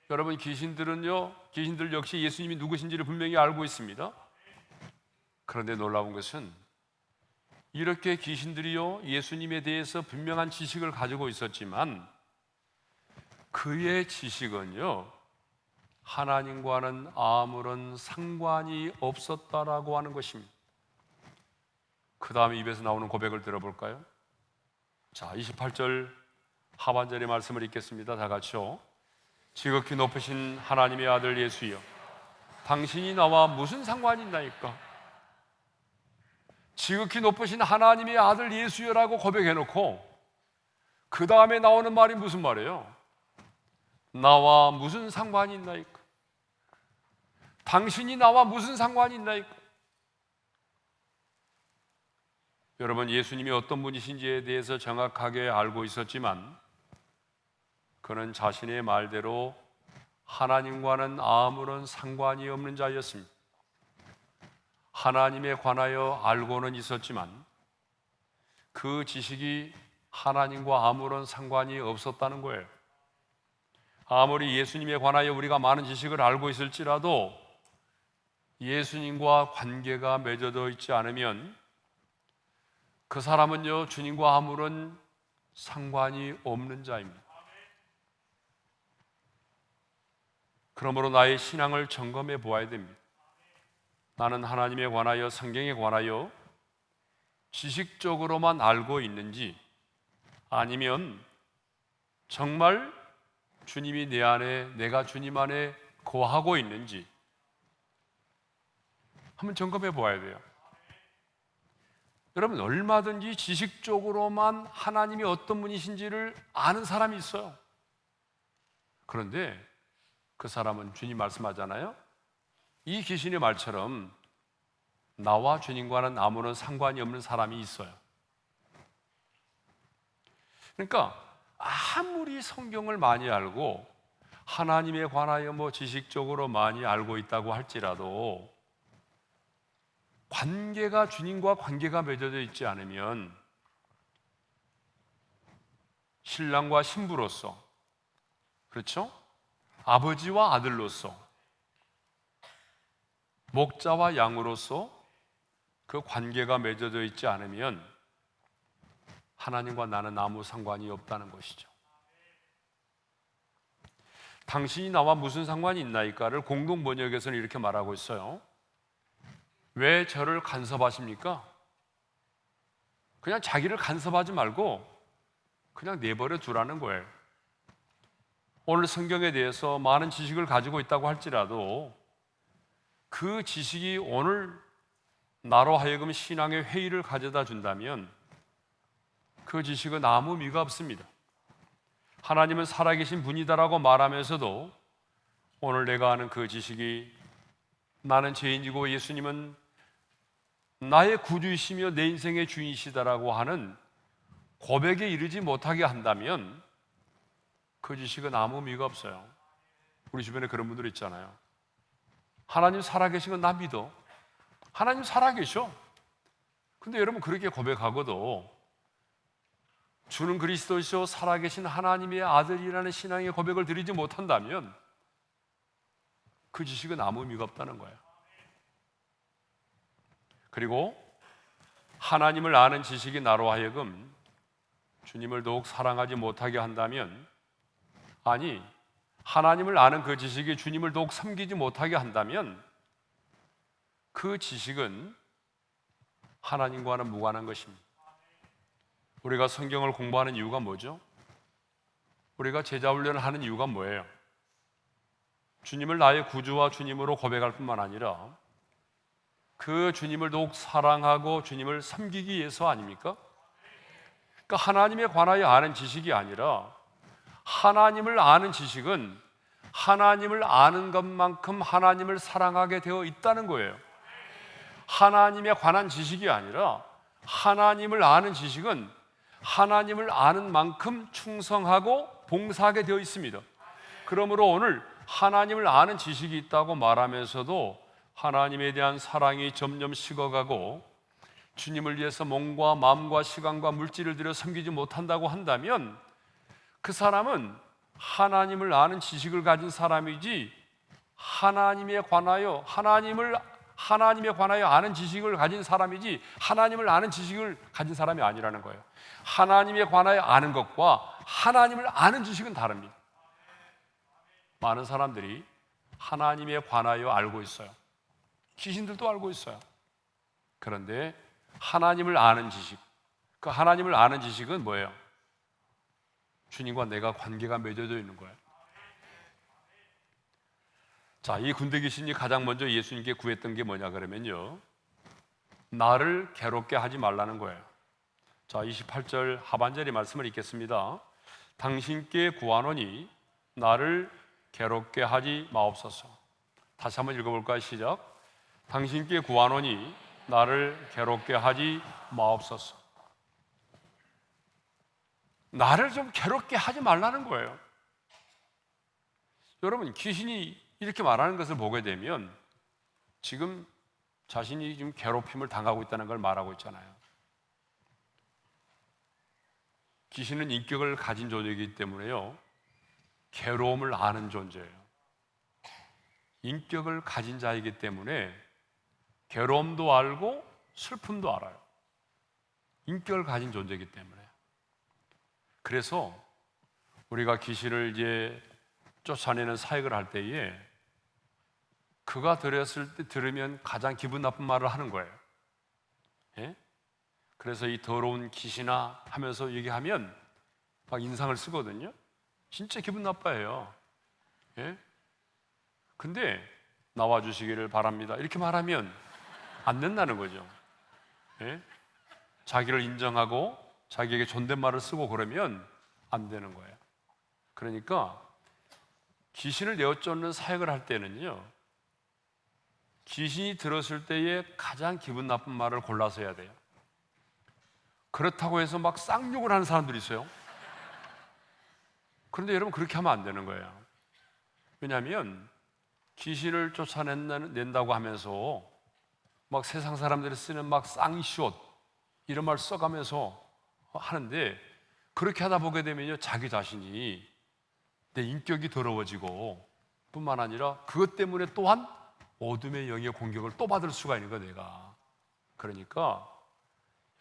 여러분, 귀신들 역시 예수님이 누구신지를 분명히 알고 있습니다. 그런데 놀라운 것은 이렇게 귀신들이요, 예수님에 대해서 분명한 지식을 가지고 있었지만 그의 지식은요, 하나님과는 아무런 상관이 없었다라고 하는 것입니다. 그 다음에 입에서 나오는 고백을 들어볼까요? 자, 28절 하반절의 말씀을 읽겠습니다. 다 같이요. 지극히 높으신 하나님의 아들 예수여, 당신이 나와 무슨 상관이 있나이까? 지극히 높으신 하나님의 아들 예수여라고 고백해놓고 그 다음에 나오는 말이 무슨 말이에요? 나와 무슨 상관이 있나이까? 당신이 나와 무슨 상관이 있나이까? 여러분, 예수님이 어떤 분이신지에 대해서 정확하게 알고 있었지만 그는 자신의 말대로 하나님과는 아무런 상관이 없는 자였습니다. 하나님에 관하여 알고는 있었지만 그 지식이 하나님과 아무런 상관이 없었다는 거예요. 아무리 예수님에 관하여 우리가 많은 지식을 알고 있을지라도 예수님과 관계가 맺어져 있지 않으면 그 사람은요, 주님과 아무런 상관이 없는 자입니다. 그러므로 나의 신앙을 점검해 보아야 됩니다. 나는 하나님에 관하여, 성경에 관하여 지식적으로만 알고 있는지 아니면 정말 주님이 내 안에, 내가 주님 안에 거하고 있는지 한번 점검해 보아야 돼요. 여러분, 얼마든지 지식적으로만 하나님이 어떤 분이신지를 아는 사람이 있어요. 그런데 그 사람은 주님 말씀하잖아요. 이 귀신의 말처럼 나와 주님과는 아무런 상관이 없는 사람이 있어요. 그러니까 아무리 성경을 많이 알고 하나님에 관하여 지식적으로 많이 알고 있다고 할지라도 관계가, 주님과 관계가 맺어져 있지 않으면 신랑과 신부로서, 그렇죠? 아버지와 아들로서, 목자와 양으로서 그 관계가 맺어져 있지 않으면 하나님과 나는 아무 상관이 없다는 것이죠. 당신이 나와 무슨 상관이 있나이까를 공동 번역에서는 이렇게 말하고 있어요. 왜 저를 간섭하십니까? 그냥 자기를 간섭하지 말고 그냥 내버려 두라는 거예요. 오늘 성경에 대해서 많은 지식을 가지고 있다고 할지라도 그 지식이 오늘 나로 하여금 신앙의 회의를 가져다 준다면 그 지식은 아무 의미가 없습니다. 하나님은 살아계신 분이다라고 말하면서도 오늘 내가 아는 그 지식이 나는 죄인이고 예수님은 나의 구주이시며 내 인생의 주인이시다라고 하는 고백에 이르지 못하게 한다면 그 지식은 아무 의미가 없어요. 우리 주변에 그런 분들 있잖아요. 하나님 살아계신 건 나 믿어. 하나님 살아계셔. 근데 여러분 그렇게 고백하고도 주는 그리스도시요 살아계신 하나님의 아들이라는 신앙의 고백을 드리지 못한다면 그 지식은 아무 의미가 없다는 거예요. 그리고 하나님을 아는 지식이 나로 하여금 주님을 더욱 사랑하지 못하게 한다면, 아니 하나님을 아는 그 지식이 주님을 더욱 섬기지 못하게 한다면 그 지식은 하나님과는 무관한 것입니다. 우리가 성경을 공부하는 이유가 뭐죠? 우리가 제자 훈련을 하는 이유가 뭐예요? 주님을 나의 구주와 주님으로 고백할 뿐만 아니라 그 주님을 더욱 사랑하고 주님을 섬기기 위해서 아닙니까? 그러니까 하나님에 관하여 아는 지식이 아니라 하나님을 아는 지식은 하나님을 아는 것만큼 하나님을 사랑하게 되어 있다는 거예요. 하나님에 관한 지식이 아니라 하나님을 아는 지식은 하나님을 아는 만큼 충성하고 봉사하게 되어 있습니다. 그러므로 오늘 하나님을 아는 지식이 있다고 말하면서도 하나님에 대한 사랑이 점점 식어가고 주님을 위해서 몸과 마음과 시간과 물질을 들여 섬기지 못한다고 한다면 그 사람은 하나님을 아는 지식을 가진 사람이지 하나님에 관하여 아는 지식을 가진 사람이지 하나님을 아는 지식을 가진 사람이 아니라는 거예요. 하나님에 관하여 아는 것과 하나님을 아는 지식은 다릅니다. 많은 사람들이 하나님에 관하여 알고 있어요. 귀신들도 알고 있어요. 그런데 하나님을 아는 지식, 그 하나님을 아는 지식은 뭐예요? 주님과 내가 관계가 맺어져 있는 거예요. 자, 이 군대 귀신이 가장 먼저 예수님께 구했던 게 뭐냐 그러면요, 나를 괴롭게 하지 말라는 거예요. 자, 28절 하반절의 말씀을 읽겠습니다. 당신께 구하노니 나를 괴롭게 하지 마옵소서. 다시 한번 읽어볼까요? 시작. 당신께 구하노니 나를 괴롭게 하지 마옵소서. 나를 좀 괴롭게 하지 말라는 거예요. 여러분, 귀신이 이렇게 말하는 것을 보게 되면 지금 자신이 지금 괴롭힘을 당하고 있다는 걸 말하고 있잖아요. 귀신은 인격을 가진 존재이기 때문에요, 괴로움을 아는 존재예요. 인격을 가진 자이기 때문에 괴로움도 알고 슬픔도 알아요. 인격을 가진 존재이기 때문에. 그래서 우리가 귀신을 이제 쫓아내는 사역을 할 때에 그가 들으면 가장 기분 나쁜 말을 하는 거예요. 예? 그래서 이 더러운 귀신아 하면서 얘기하면 막 인상을 쓰거든요. 진짜 기분 나빠해요. 예? 근데 나와 주시기를 바랍니다. 이렇게 말하면 안 된다는 거죠. 예? 자기를 인정하고 자기에게 존댓말을 쓰고 그러면 안 되는 거예요. 그러니까 귀신을 내어쫓는 사역을 할 때는요, 귀신이 들었을 때에 가장 기분 나쁜 말을 골라서 해야 돼요. 그렇다고 해서 막 쌍욕을 하는 사람들이 있어요. 그런데 여러분, 그렇게 하면 안 되는 거예요. 왜냐하면 귀신을 쫓아낸다고 하면서 막 세상 사람들이 쓰는 막 쌍시옷 이런 말 써가면서 하는데, 그렇게 하다 보게 되면요, 자기 자신이 내 인격이 더러워지고 뿐만 아니라 그것 때문에 또한 어둠의 영의 공격을 또 받을 수가 있는 거야, 내가. 그러니까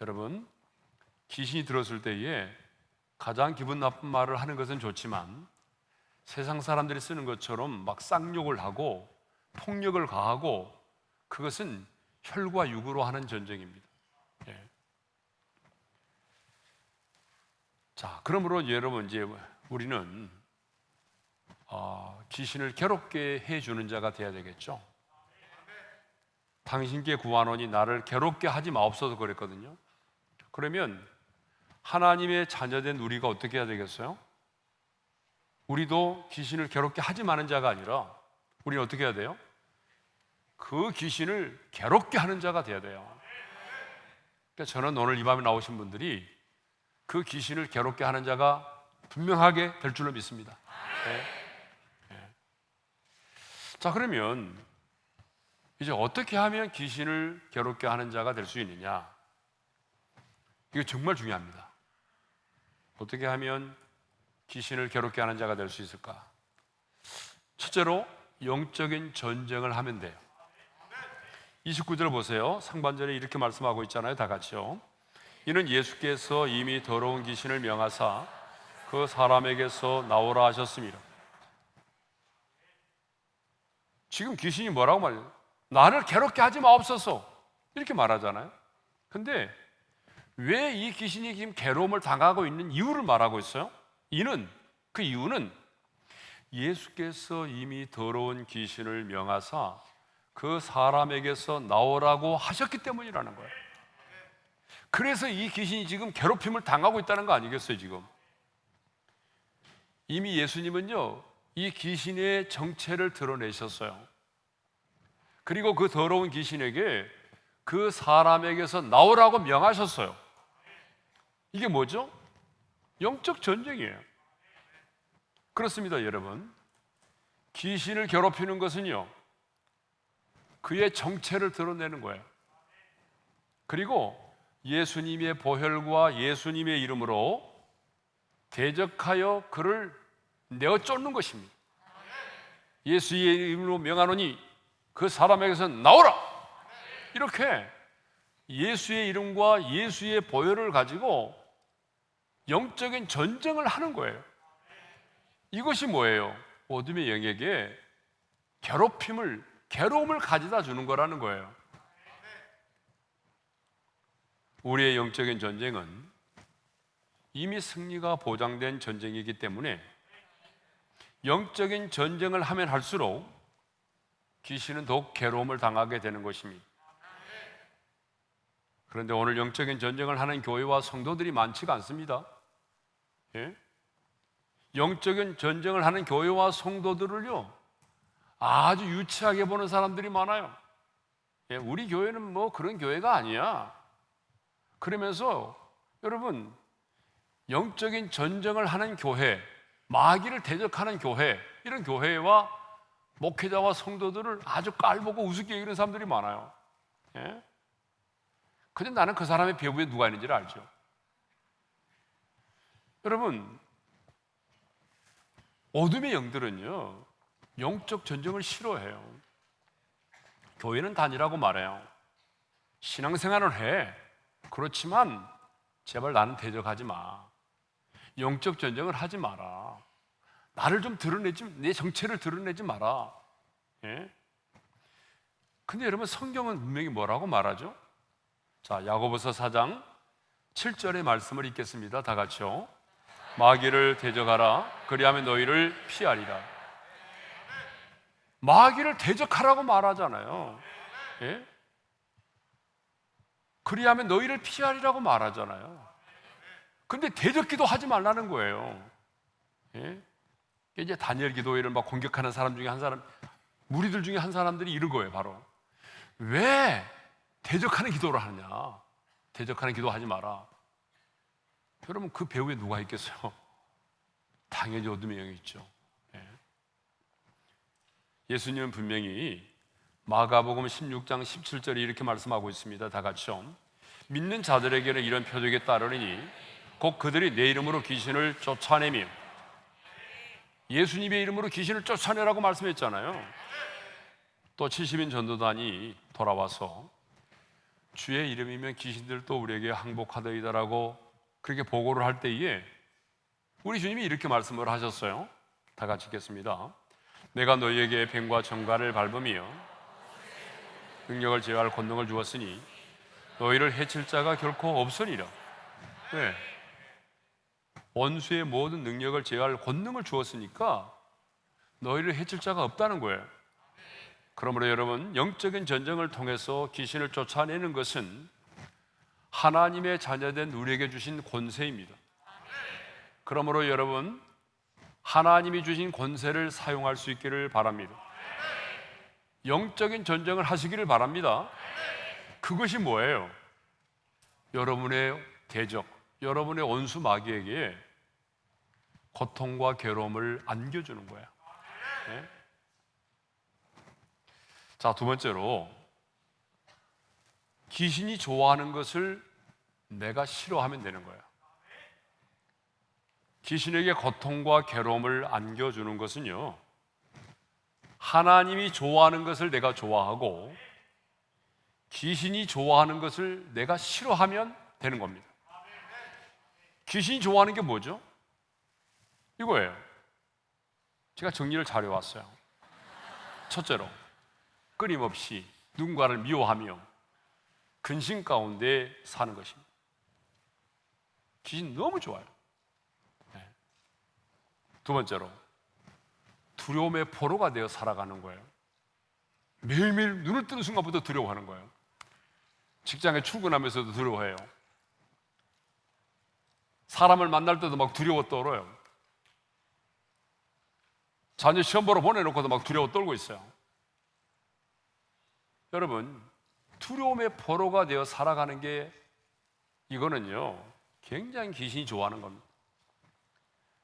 여러분, 귀신이 들었을 때에 가장 기분 나쁜 말을 하는 것은 좋지만 세상 사람들이 쓰는 것처럼 막 쌍욕을 하고 폭력을 가하고, 그것은 혈과 육으로 하는 전쟁입니다. 예. 자, 그러므로 여러분, 이제 우리는 귀신을 괴롭게 해주는 자가 되어야 되겠죠. 당신께 구하노니 나를 괴롭게 하지 마옵소서 그랬거든요. 그러면 하나님의 자녀된 우리가 어떻게 해야 되겠어요? 우리도 귀신을 괴롭게 하지 마는 자가 아니라 우리는 어떻게 해야 돼요? 그 귀신을 괴롭게 하는 자가 되어야 돼요. 그러니까 저는 오늘 이 밤에 나오신 분들이 그 귀신을 괴롭게 하는 자가 분명하게 될 줄로 믿습니다. 네. 네. 자, 그러면 이제 어떻게 하면 귀신을 괴롭게 하는 자가 될 수 있느냐? 이거 정말 중요합니다. 어떻게 하면 귀신을 괴롭게 하는 자가 될 수 있을까? 첫째로 영적인 전쟁을 하면 돼요. 29절 보세요. 상반절에 이렇게 말씀하고 있잖아요. 다 같이요. 이는 예수께서 이미 더러운 귀신을 명하사 그 사람에게서 나오라 하셨습니다. 지금 귀신이 뭐라고 말해요? 나를 괴롭게 하지 마옵소서, 이렇게 말하잖아요. 근데 왜 이 귀신이 지금 괴로움을 당하고 있는 이유를 말하고 있어요? 그 이유는 예수께서 이미 더러운 귀신을 명하사 그 사람에게서 나오라고 하셨기 때문이라는 거예요. 그래서 이 귀신이 지금 괴롭힘을 당하고 있다는 거 아니겠어요, 지금? 이미 예수님은요, 이 귀신의 정체를 드러내셨어요. 그리고 그 더러운 귀신에게 그 사람에게서 나오라고 명하셨어요. 이게 뭐죠? 영적 전쟁이에요. 그렇습니다, 여러분. 귀신을 괴롭히는 것은요, 그의 정체를 드러내는 거예요. 그리고 예수님의 보혈과 예수님의 이름으로 대적하여 그를 내어 쫓는 것입니다. 예수의 이름으로 명하노니 그 사람에게서 나오라! 이렇게 예수의 이름과 예수의 보혈을 가지고 영적인 전쟁을 하는 거예요. 이것이 뭐예요? 어둠의 영에게 괴로움을 가져다 주는 거라는 거예요. 우리의 영적인 전쟁은 이미 승리가 보장된 전쟁이기 때문에 영적인 전쟁을 하면 할수록 귀신은 더욱 괴로움을 당하게 되는 것입니다. 그런데 오늘 영적인 전쟁을 하는 교회와 성도들이 많지가 않습니다. 예? 영적인 전쟁을 하는 교회와 성도들을요, 아주 유치하게 보는 사람들이 많아요. 예, 우리 교회는 뭐 그런 교회가 아니야. 그러면서 여러분, 영적인 전쟁을 하는 교회, 마귀를 대적하는 교회, 이런 교회와 목회자와 성도들을 아주 깔보고 우습게 여기는 사람들이 많아요. 예? 근데 나는 그 사람의 배후에 누가 있는지를 알죠. 여러분, 어둠의 영들은요, 영적 전쟁을 싫어해요. 교회는 다니라고 말해요. 신앙생활은 해. 그렇지만 제발 나는 대적하지 마. 영적 전쟁을 하지 마라. 나를 좀 내 정체를 드러내지 마라. 예? 근데 여러분, 성경은 분명히 뭐라고 말하죠? 자, 야고보서 4장 7절의 말씀을 읽겠습니다. 다 같이요. 마귀를 대적하라. 그리하면 너희를 피하리라. 마귀를 대적하라고 말하잖아요. 예? 그리하면 너희를 피하리라고 말하잖아요. 근데 대적기도 하지 말라는 거예요. 예? 이제 다니엘 기도회를 막 공격하는 사람 중에 한 사람, 무리들 중에 한 사람들이 이런 거예요. 바로 왜 대적하는 기도를 하느냐? 대적하는 기도 하지 마라. 여러분, 그 배후에 누가 있겠어요? 당연히 어둠의 영이 있죠. 예. 예수님은 분명히 마가복음 16장 17절에 이렇게 말씀하고 있습니다. 다 같이요. 믿는 자들에게는 이런 표적이 따르니 곧 그들이 내 이름으로 귀신을 쫓아내며, 예수님의 이름으로 귀신을 쫓아내라고 말씀했잖아요. 또 70인 전도단이 돌아와서 주의 이름이면 귀신들도 우리에게 항복하더이다라고 그렇게 보고를 할 때에 우리 주님이 이렇게 말씀을 하셨어요. 다 같이 읽겠습니다. 내가 너희에게 뱀과 정갈을 밟으며 능력을 제어할 권능을 주었으니 너희를 해칠 자가 결코 없으리라. 네. 원수의 모든 능력을 제어할 권능을 주었으니까 너희를 해칠 자가 없다는 거예요. 그러므로 여러분, 영적인 전쟁을 통해서 귀신을 쫓아내는 것은 하나님의 자녀된 우리에게 주신 권세입니다. 그러므로 여러분, 하나님이 주신 권세를 사용할 수 있기를 바랍니다. 영적인 전쟁을 하시기를 바랍니다. 그것이 뭐예요? 여러분의 대적, 여러분의 원수 마귀에게 고통과 괴로움을 안겨주는 거예요. 네? 자, 두 번째로, 귀신이 좋아하는 것을 내가 싫어하면 되는 거예요. 귀신에게 고통과 괴로움을 안겨주는 것은요, 하나님이 좋아하는 것을 내가 좋아하고 귀신이 좋아하는 것을 내가 싫어하면 되는 겁니다. 귀신이 좋아하는 게 뭐죠? 이거예요. 제가 정리를 잘 해왔어요. 첫째로, 끊임없이 누군가를 미워하며 근심 가운데 사는 것입니다. 귀신 너무 좋아요. 네. 두 번째로, 두려움의 포로가 되어 살아가는 거예요. 매일매일 눈을 뜨는 순간부터 두려워하는 거예요. 직장에 출근하면서도 두려워해요. 사람을 만날 때도 막 두려워 떨어요. 자녀 시험 보러 보내놓고도 막 두려워 떨고 있어요. 여러분, 두려움의 포로가 되어 살아가는 게, 이거는요 굉장히 귀신이 좋아하는 겁니다.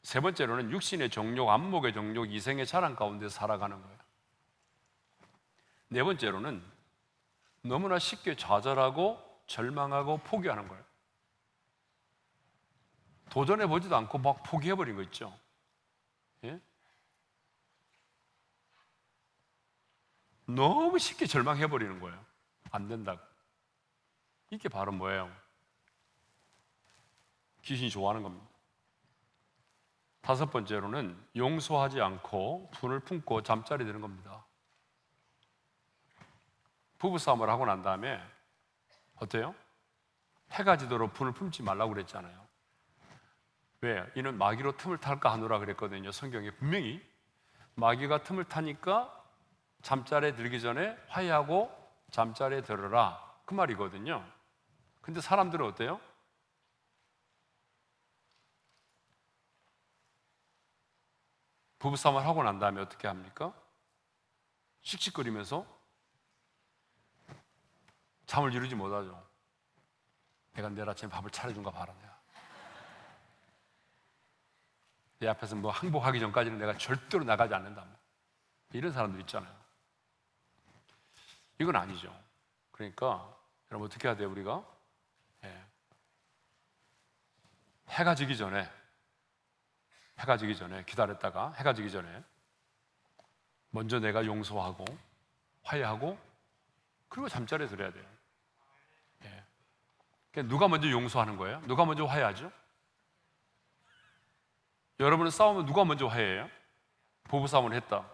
세 번째로는 육신의 정욕, 안목의 정욕, 이생의 자랑 가운데 살아가는 거예요. 네 번째로는 너무나 쉽게 좌절하고 절망하고 포기하는 거예요. 도전해보지도 않고 막 포기해버린 거 있죠. 예? 너무 쉽게 절망해버리는 거예요. 안 된다고. 이게 바로 뭐예요? 귀신이 좋아하는 겁니다. 다섯 번째로는 용서하지 않고 분을 품고 잠자리 드는 겁니다. 부부싸움을 하고 난 다음에 어때요? 해가 지도록 분을 품지 말라고 그랬잖아요. 왜? 이는 마귀로 틈을 탈까 하노라 그랬거든요. 성경에 분명히 마귀가 틈을 타니까 잠자리에 들기 전에 화해하고 잠자리에 들어라, 그 말이거든요. 근데 사람들은 어때요? 부부싸움을 하고 난 다음에 어떻게 합니까? 씩씩거리면서 잠을 이루지 못하죠. 내가 내일 아침에 밥을 차려준가 봐라. 내 앞에서 뭐 항복하기 전까지는 내가 절대로 나가지 않는다. 이런 사람들 있잖아요. 이건 아니죠. 그러니까 여러분 어떻게 해야 돼요? 우리가 해가 지기 전에 기다렸다가 해가 지기 전에 먼저 내가 용서하고 화해하고 그리고 잠자리에 들어야 돼요. 그러니까 누가 먼저 용서하는 거예요? 누가 먼저 화해하죠? 여러분은 싸우면 누가 먼저 화해해요? 부부 싸움을 했다.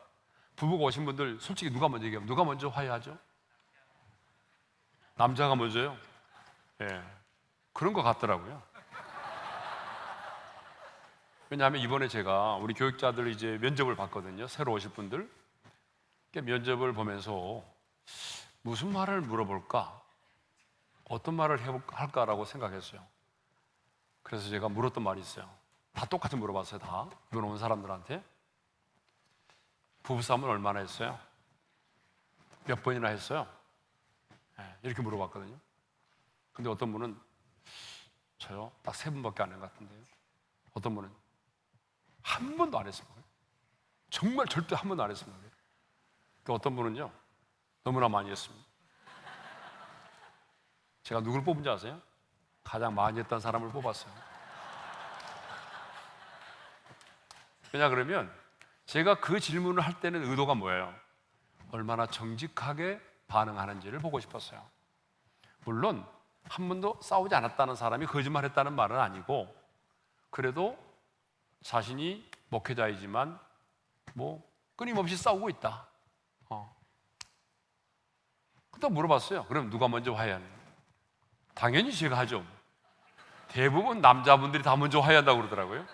부부가 오신 분들 솔직히 누가 먼저 얘기하면 누가 먼저 화해하죠? 남자가 먼저요? 그런 것 같더라고요. 왜냐하면 이번에 제가 우리 교육자들 이제 면접을 봤거든요. 새로 오실 분들. 면접을 보면서 무슨 말을 물어볼까? 어떤 말을 할까라고 생각했어요. 그래서 제가 물었던 말이 있어요. 다 똑같이 물어봤어요. 다 이번 온 사람들한테. 부부싸움은 얼마나 했어요? 몇 번이나 했어요? 이렇게 물어봤거든요. 근데 어떤 분은 저요? 딱 3번밖에 안 한 것 같은데요. 어떤 분은 한 번도 안 했습니다. 정말 절대 한 번도 안 했습니다. 어떤 분은요, 너무나 많이 했습니다. 제가 누굴 뽑은지 아세요? 가장 많이 했던 사람을 뽑았어요. 왜냐 그러면 제가 그 질문을 할 때는 의도가 뭐예요? 얼마나 정직하게 반응하는지를 보고 싶었어요. 물론 한 번도 싸우지 않았다는 사람이 거짓말했다는 말은 아니고, 그래도 자신이 목회자이지만 뭐 끊임없이 싸우고 있다. 그때 물어봤어요. 그럼 누가 먼저 화해하는? 당연히 제가 하죠. 대부분 남자분들이 다 먼저 화해한다고 그러더라고요.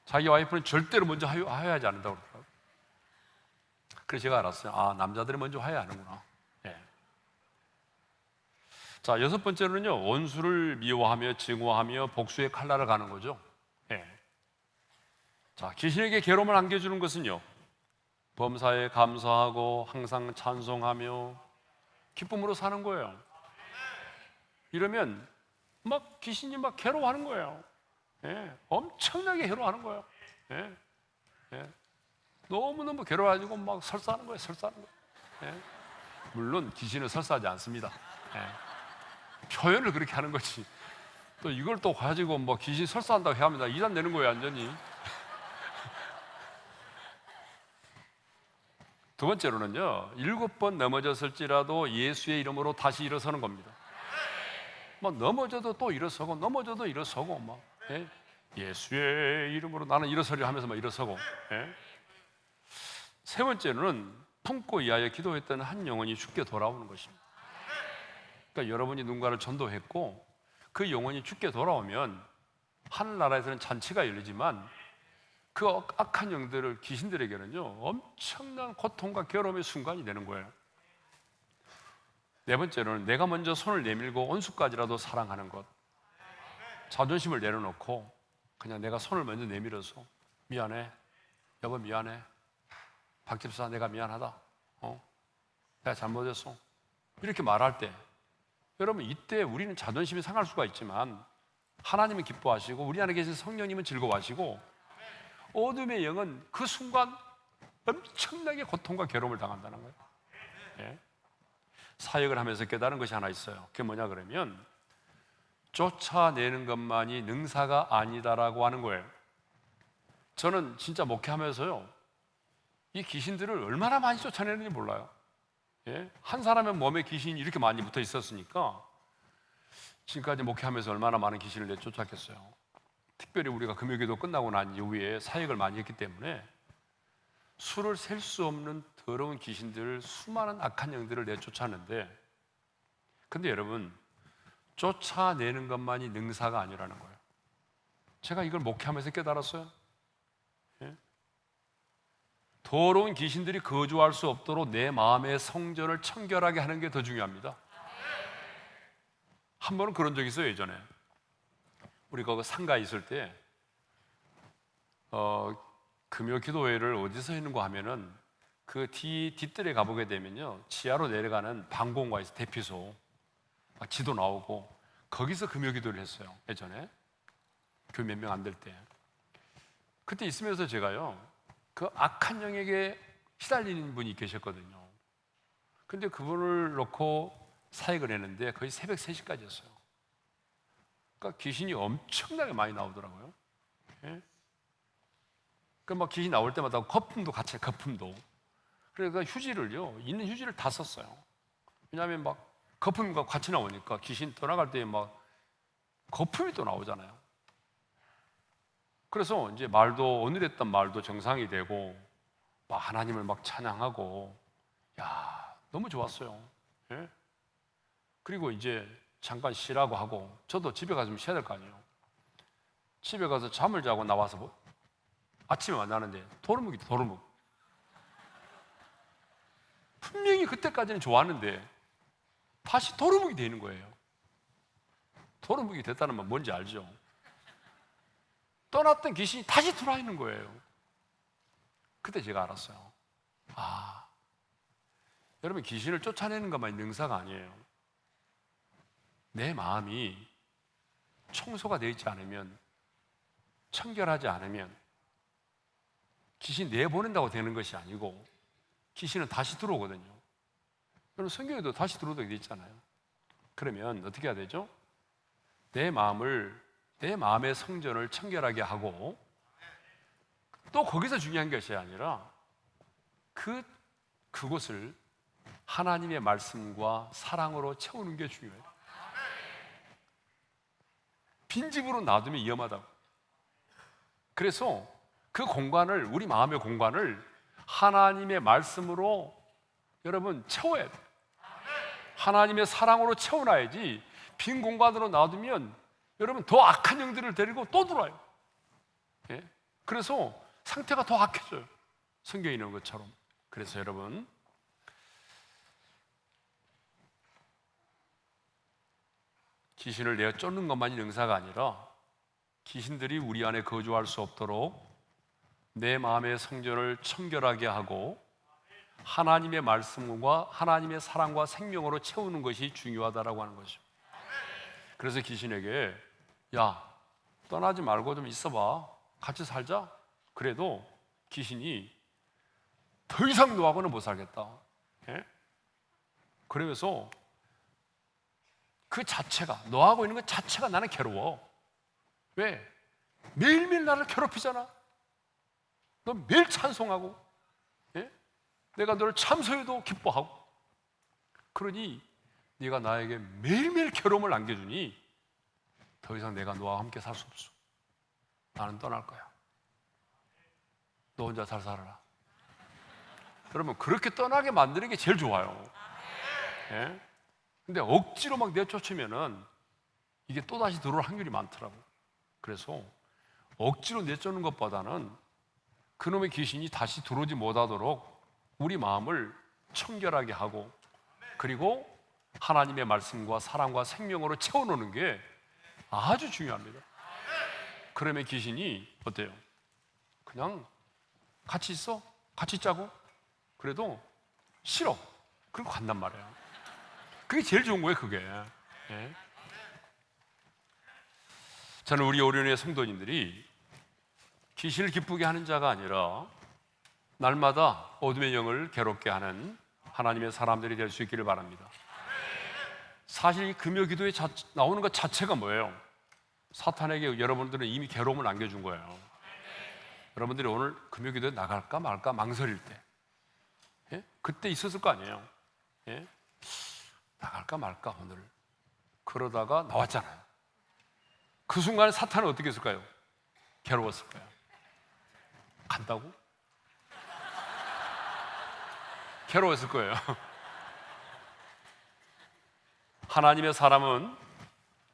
자기 와이프는 절대로 먼저 화해하지 않는다고 그러더라고요. 그래서 제가 알았어요. 아, 남자들이 먼저 화해하는구나. 예. 자, 6번째로는요, 원수를 미워하며 증오하며 복수의 칼날을 가는 거죠. 예. 자, 귀신에게 괴로움을 안겨주는 것은요, 범사에 감사하고 항상 찬송하며 기쁨으로 사는 거예요. 이러면 막 귀신이 막 괴로워하는 거예요. 예, 엄청나게 괴로워하는 거예요. 예, 예. 너무너무 괴로워가지고 막 설사하는 거예요. 설사하는 거예요. 예. 물론 귀신은 설사하지 않습니다. 예. 표현을 그렇게 하는 거지. 또 이걸 또 가지고 뭐 귀신 설사한다고 해야 합니다. 이단 내는 거예요, 완전히. 두 번째로는요, 7번 넘어졌을지라도 예수의 이름으로 다시 일어서는 겁니다. 뭐 넘어져도 또 일어서고, 넘어져도 일어서고, 막 예? 예수의 이름으로 나는 일어서려 하면서 막 일어서고. 예? 세 번째로는 품고 이하여 기도했던 한 영혼이 죽게 돌아오는 것입니다. 그러니까 여러분이 누군가를 전도했고 그 영혼이 죽게 돌아오면 하늘나라에서는 잔치가 열리지만 그 악한 영들을, 귀신들에게는요, 엄청난 고통과 괴로움의 순간이 되는 거예요. 네 번째로는 내가 먼저 손을 내밀고 원수까지라도 사랑하는 것. 자존심을 내려놓고 그냥 내가 손을 먼저 내밀어서 미안해, 여보 미안해, 박 집사 내가 미안하다, 내가 잘못했어, 이렇게 말할 때, 여러분 이때 우리는 자존심이 상할 수가 있지만 하나님은 기뻐하시고 우리 안에 계신 성령님은 즐거워하시고 어둠의 영은 그 순간 엄청나게 고통과 괴로움을 당한다는 거예요. 예? 사역을 하면서 깨달은 것이 하나 있어요. 그게 뭐냐 그러면 쫓아내는 것만이 능사가 아니다라고 하는 거예요. 저는 진짜 목회하면서요, 이 귀신들을 얼마나 많이 쫓아내는지 몰라요. 예? 한 사람의 몸에 귀신이 이렇게 많이 붙어 있었으니까 지금까지 목회하면서 얼마나 많은 귀신을 내쫓았겠어요. 특별히 우리가 금요기도 끝나고 난 이후에 사역을 많이 했기 때문에 수를 셀 수 없는 더러운 귀신들, 수많은 악한 영들을 내쫓았는데, 근데 여러분 쫓아내는 것만이 능사가 아니라는 거예요. 제가 이걸 목회하면서 깨달았어요. 예? 더러운 귀신들이 거주할 수 없도록 내 마음의 성전을 청결하게 하는 게 더 중요합니다. 한 번은 그런 적이 있어요. 예전에 우리가 그 상가에 있을 때 금요 기도회를 어디서 했는가 하면은 그 뒷뜰에 가보게 되면요, 지하로 내려가는 방공과 있어, 대피소 지도 나오고 거기서 금요 기도를 했어요. 예전에 교회 몇 명 안 될 때. 그때 있으면서 제가요, 그 악한 영에게 시달리는 분이 계셨거든요. 근데 그분을 놓고 사역을 했는데 거의 새벽 3시까지였어요. 그러니까 귀신이 엄청나게 많이 나오더라고요. 예? 막 귀신 나올 때마다 거품도 같이, 거품도. 그러니까 휴지를요, 있는 휴지를 다 썼어요. 왜냐하면 막 거품과 같이 나오니까 귀신 떠나갈 때 막 거품이 또 나오잖아요. 그래서 이제 말도, 오늘 했던 말도 정상이 되고 막 하나님을 막 찬양하고, 야, 너무 좋았어요. 예? 그리고 이제 잠깐 쉬라고 하고, 저도 집에 가서 좀 쉬어야 될 거 아니에요. 집에 가서 잠을 자고 나와서 아침에 만나는데 도루묵이다, 도루묵. 분명히 그때까지는 좋았는데 다시 도루묵이 되는 거예요. 도루묵이 됐다는 건 뭔지 알죠? 떠났던 귀신이 다시 들어와 있는 거예요. 그때 제가 알았어요. 아, 여러분, 귀신을 쫓아내는 것만이 능사가 아니에요. 내 마음이 청소가 되어 있지 않으면, 청결하지 않으면 귀신 내보낸다고 되는 것이 아니고 귀신은 다시 들어오거든요. 여러분, 성경에도 다시 들어오게 되어 있잖아요. 그러면 어떻게 해야 되죠? 내 마음의 성전을 청결하게 하고, 또 거기서 중요한 것이 아니라 그곳을 하나님의 말씀과 사랑으로 채우는 게 중요해요. 빈집으로 놔두면 위험하다고. 그래서 그 공간을, 우리 마음의 공간을 하나님의 말씀으로 여러분 채워야 돼요. 하나님의 사랑으로 채워놔야지 빈 공간으로 놔두면 여러분 더 악한 영들을 데리고 또 들어와요. 예? 그래서 상태가 더 악해져요. 성경에 있는 것처럼. 그래서 여러분, 귀신을 내어 쫓는 것만이 능사가 아니라 귀신들이 우리 안에 거주할 수 없도록 내 마음의 성전을 청결하게 하고 하나님의 말씀과 하나님의 사랑과 생명으로 채우는 것이 중요하다라고 하는 거죠. 그래서 귀신에게, 야, 떠나지 말고 좀 있어봐, 같이 살자. 그래도 귀신이 더 이상 너하고는 못 살겠다. 예? 그러면서 그 자체가, 너하고 있는 것 자체가 나는 괴로워. 왜? 매일매일 나를 괴롭히잖아. 너 매일 찬송하고, 예? 내가 너를 참소해도 기뻐하고. 그러니 네가 나에게 매일매일 괴로움을 안겨주니 더 이상 내가 너와 함께 살 수 없어. 나는 떠날 거야. 너 혼자 잘 살아라. 여러분, 그렇게 떠나게 만드는 게 제일 좋아요. 예? 근데 억지로 막 내쫓으면은 이게 또다시 들어올 확률이 많더라고. 그래서 억지로 내쫓는 것보다는 그놈의 귀신이 다시 들어오지 못하도록 우리 마음을 청결하게 하고, 그리고 하나님의 말씀과 사랑과 생명으로 채워놓는 게 아주 중요합니다. 그러면 귀신이 어때요? 그냥 같이 있어? 같이 있자고? 그래도 싫어. 그리고 간단 말이에요. 그게 제일 좋은 거예요, 그게. 예? 저는 우리 오륜의 성도님들이 귀신을 기쁘게 하는 자가 아니라 날마다 어둠의 영을 괴롭게 하는 하나님의 사람들이 될 수 있기를 바랍니다. 사실 이 금요 기도에 나오는 것 자체가 뭐예요? 사탄에게 여러분들은 이미 괴로움을 안겨준 거예요. 여러분들이 오늘 금요 기도에 나갈까 말까 망설일 때, 예? 그때 있었을 거 아니에요. 예? 나갈까 말까 오늘. 그러다가 나왔잖아요. 그 순간에 사탄은 어떻게 했을까요? 괴로웠을 거예요. 간다고? 괴로웠을 거예요. 하나님의 사람은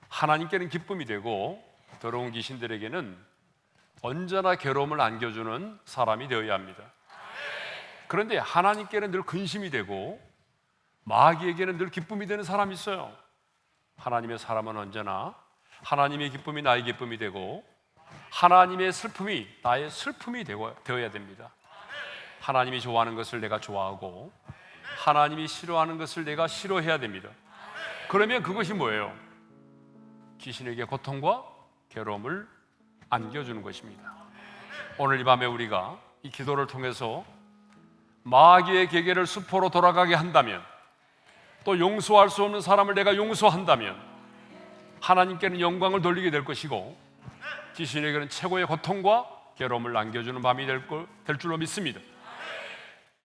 하나님께는 기쁨이 되고 더러운 귀신들에게는 언제나 괴로움을 안겨주는 사람이 되어야 합니다. 그런데 하나님께는 늘 근심이 되고 마귀에게는 늘 기쁨이 되는 사람이 있어요. 하나님의 사람은 언제나 하나님의 기쁨이 나의 기쁨이 되고 하나님의 슬픔이 나의 슬픔이 되어야 됩니다. 하나님이 좋아하는 것을 내가 좋아하고 하나님이 싫어하는 것을 내가 싫어해야 됩니다. 그러면 그것이 뭐예요? 귀신에게 고통과 괴로움을 안겨주는 것입니다. 오늘 이 밤에 우리가 이 기도를 통해서 마귀의 계계를 수포로 돌아가게 한다면, 또 용서할 수 없는 사람을 내가 용서한다면 하나님께는 영광을 돌리게 될 것이고 귀신에게는 최고의 고통과 괴로움을 안겨주는 밤이 될 줄로 믿습니다.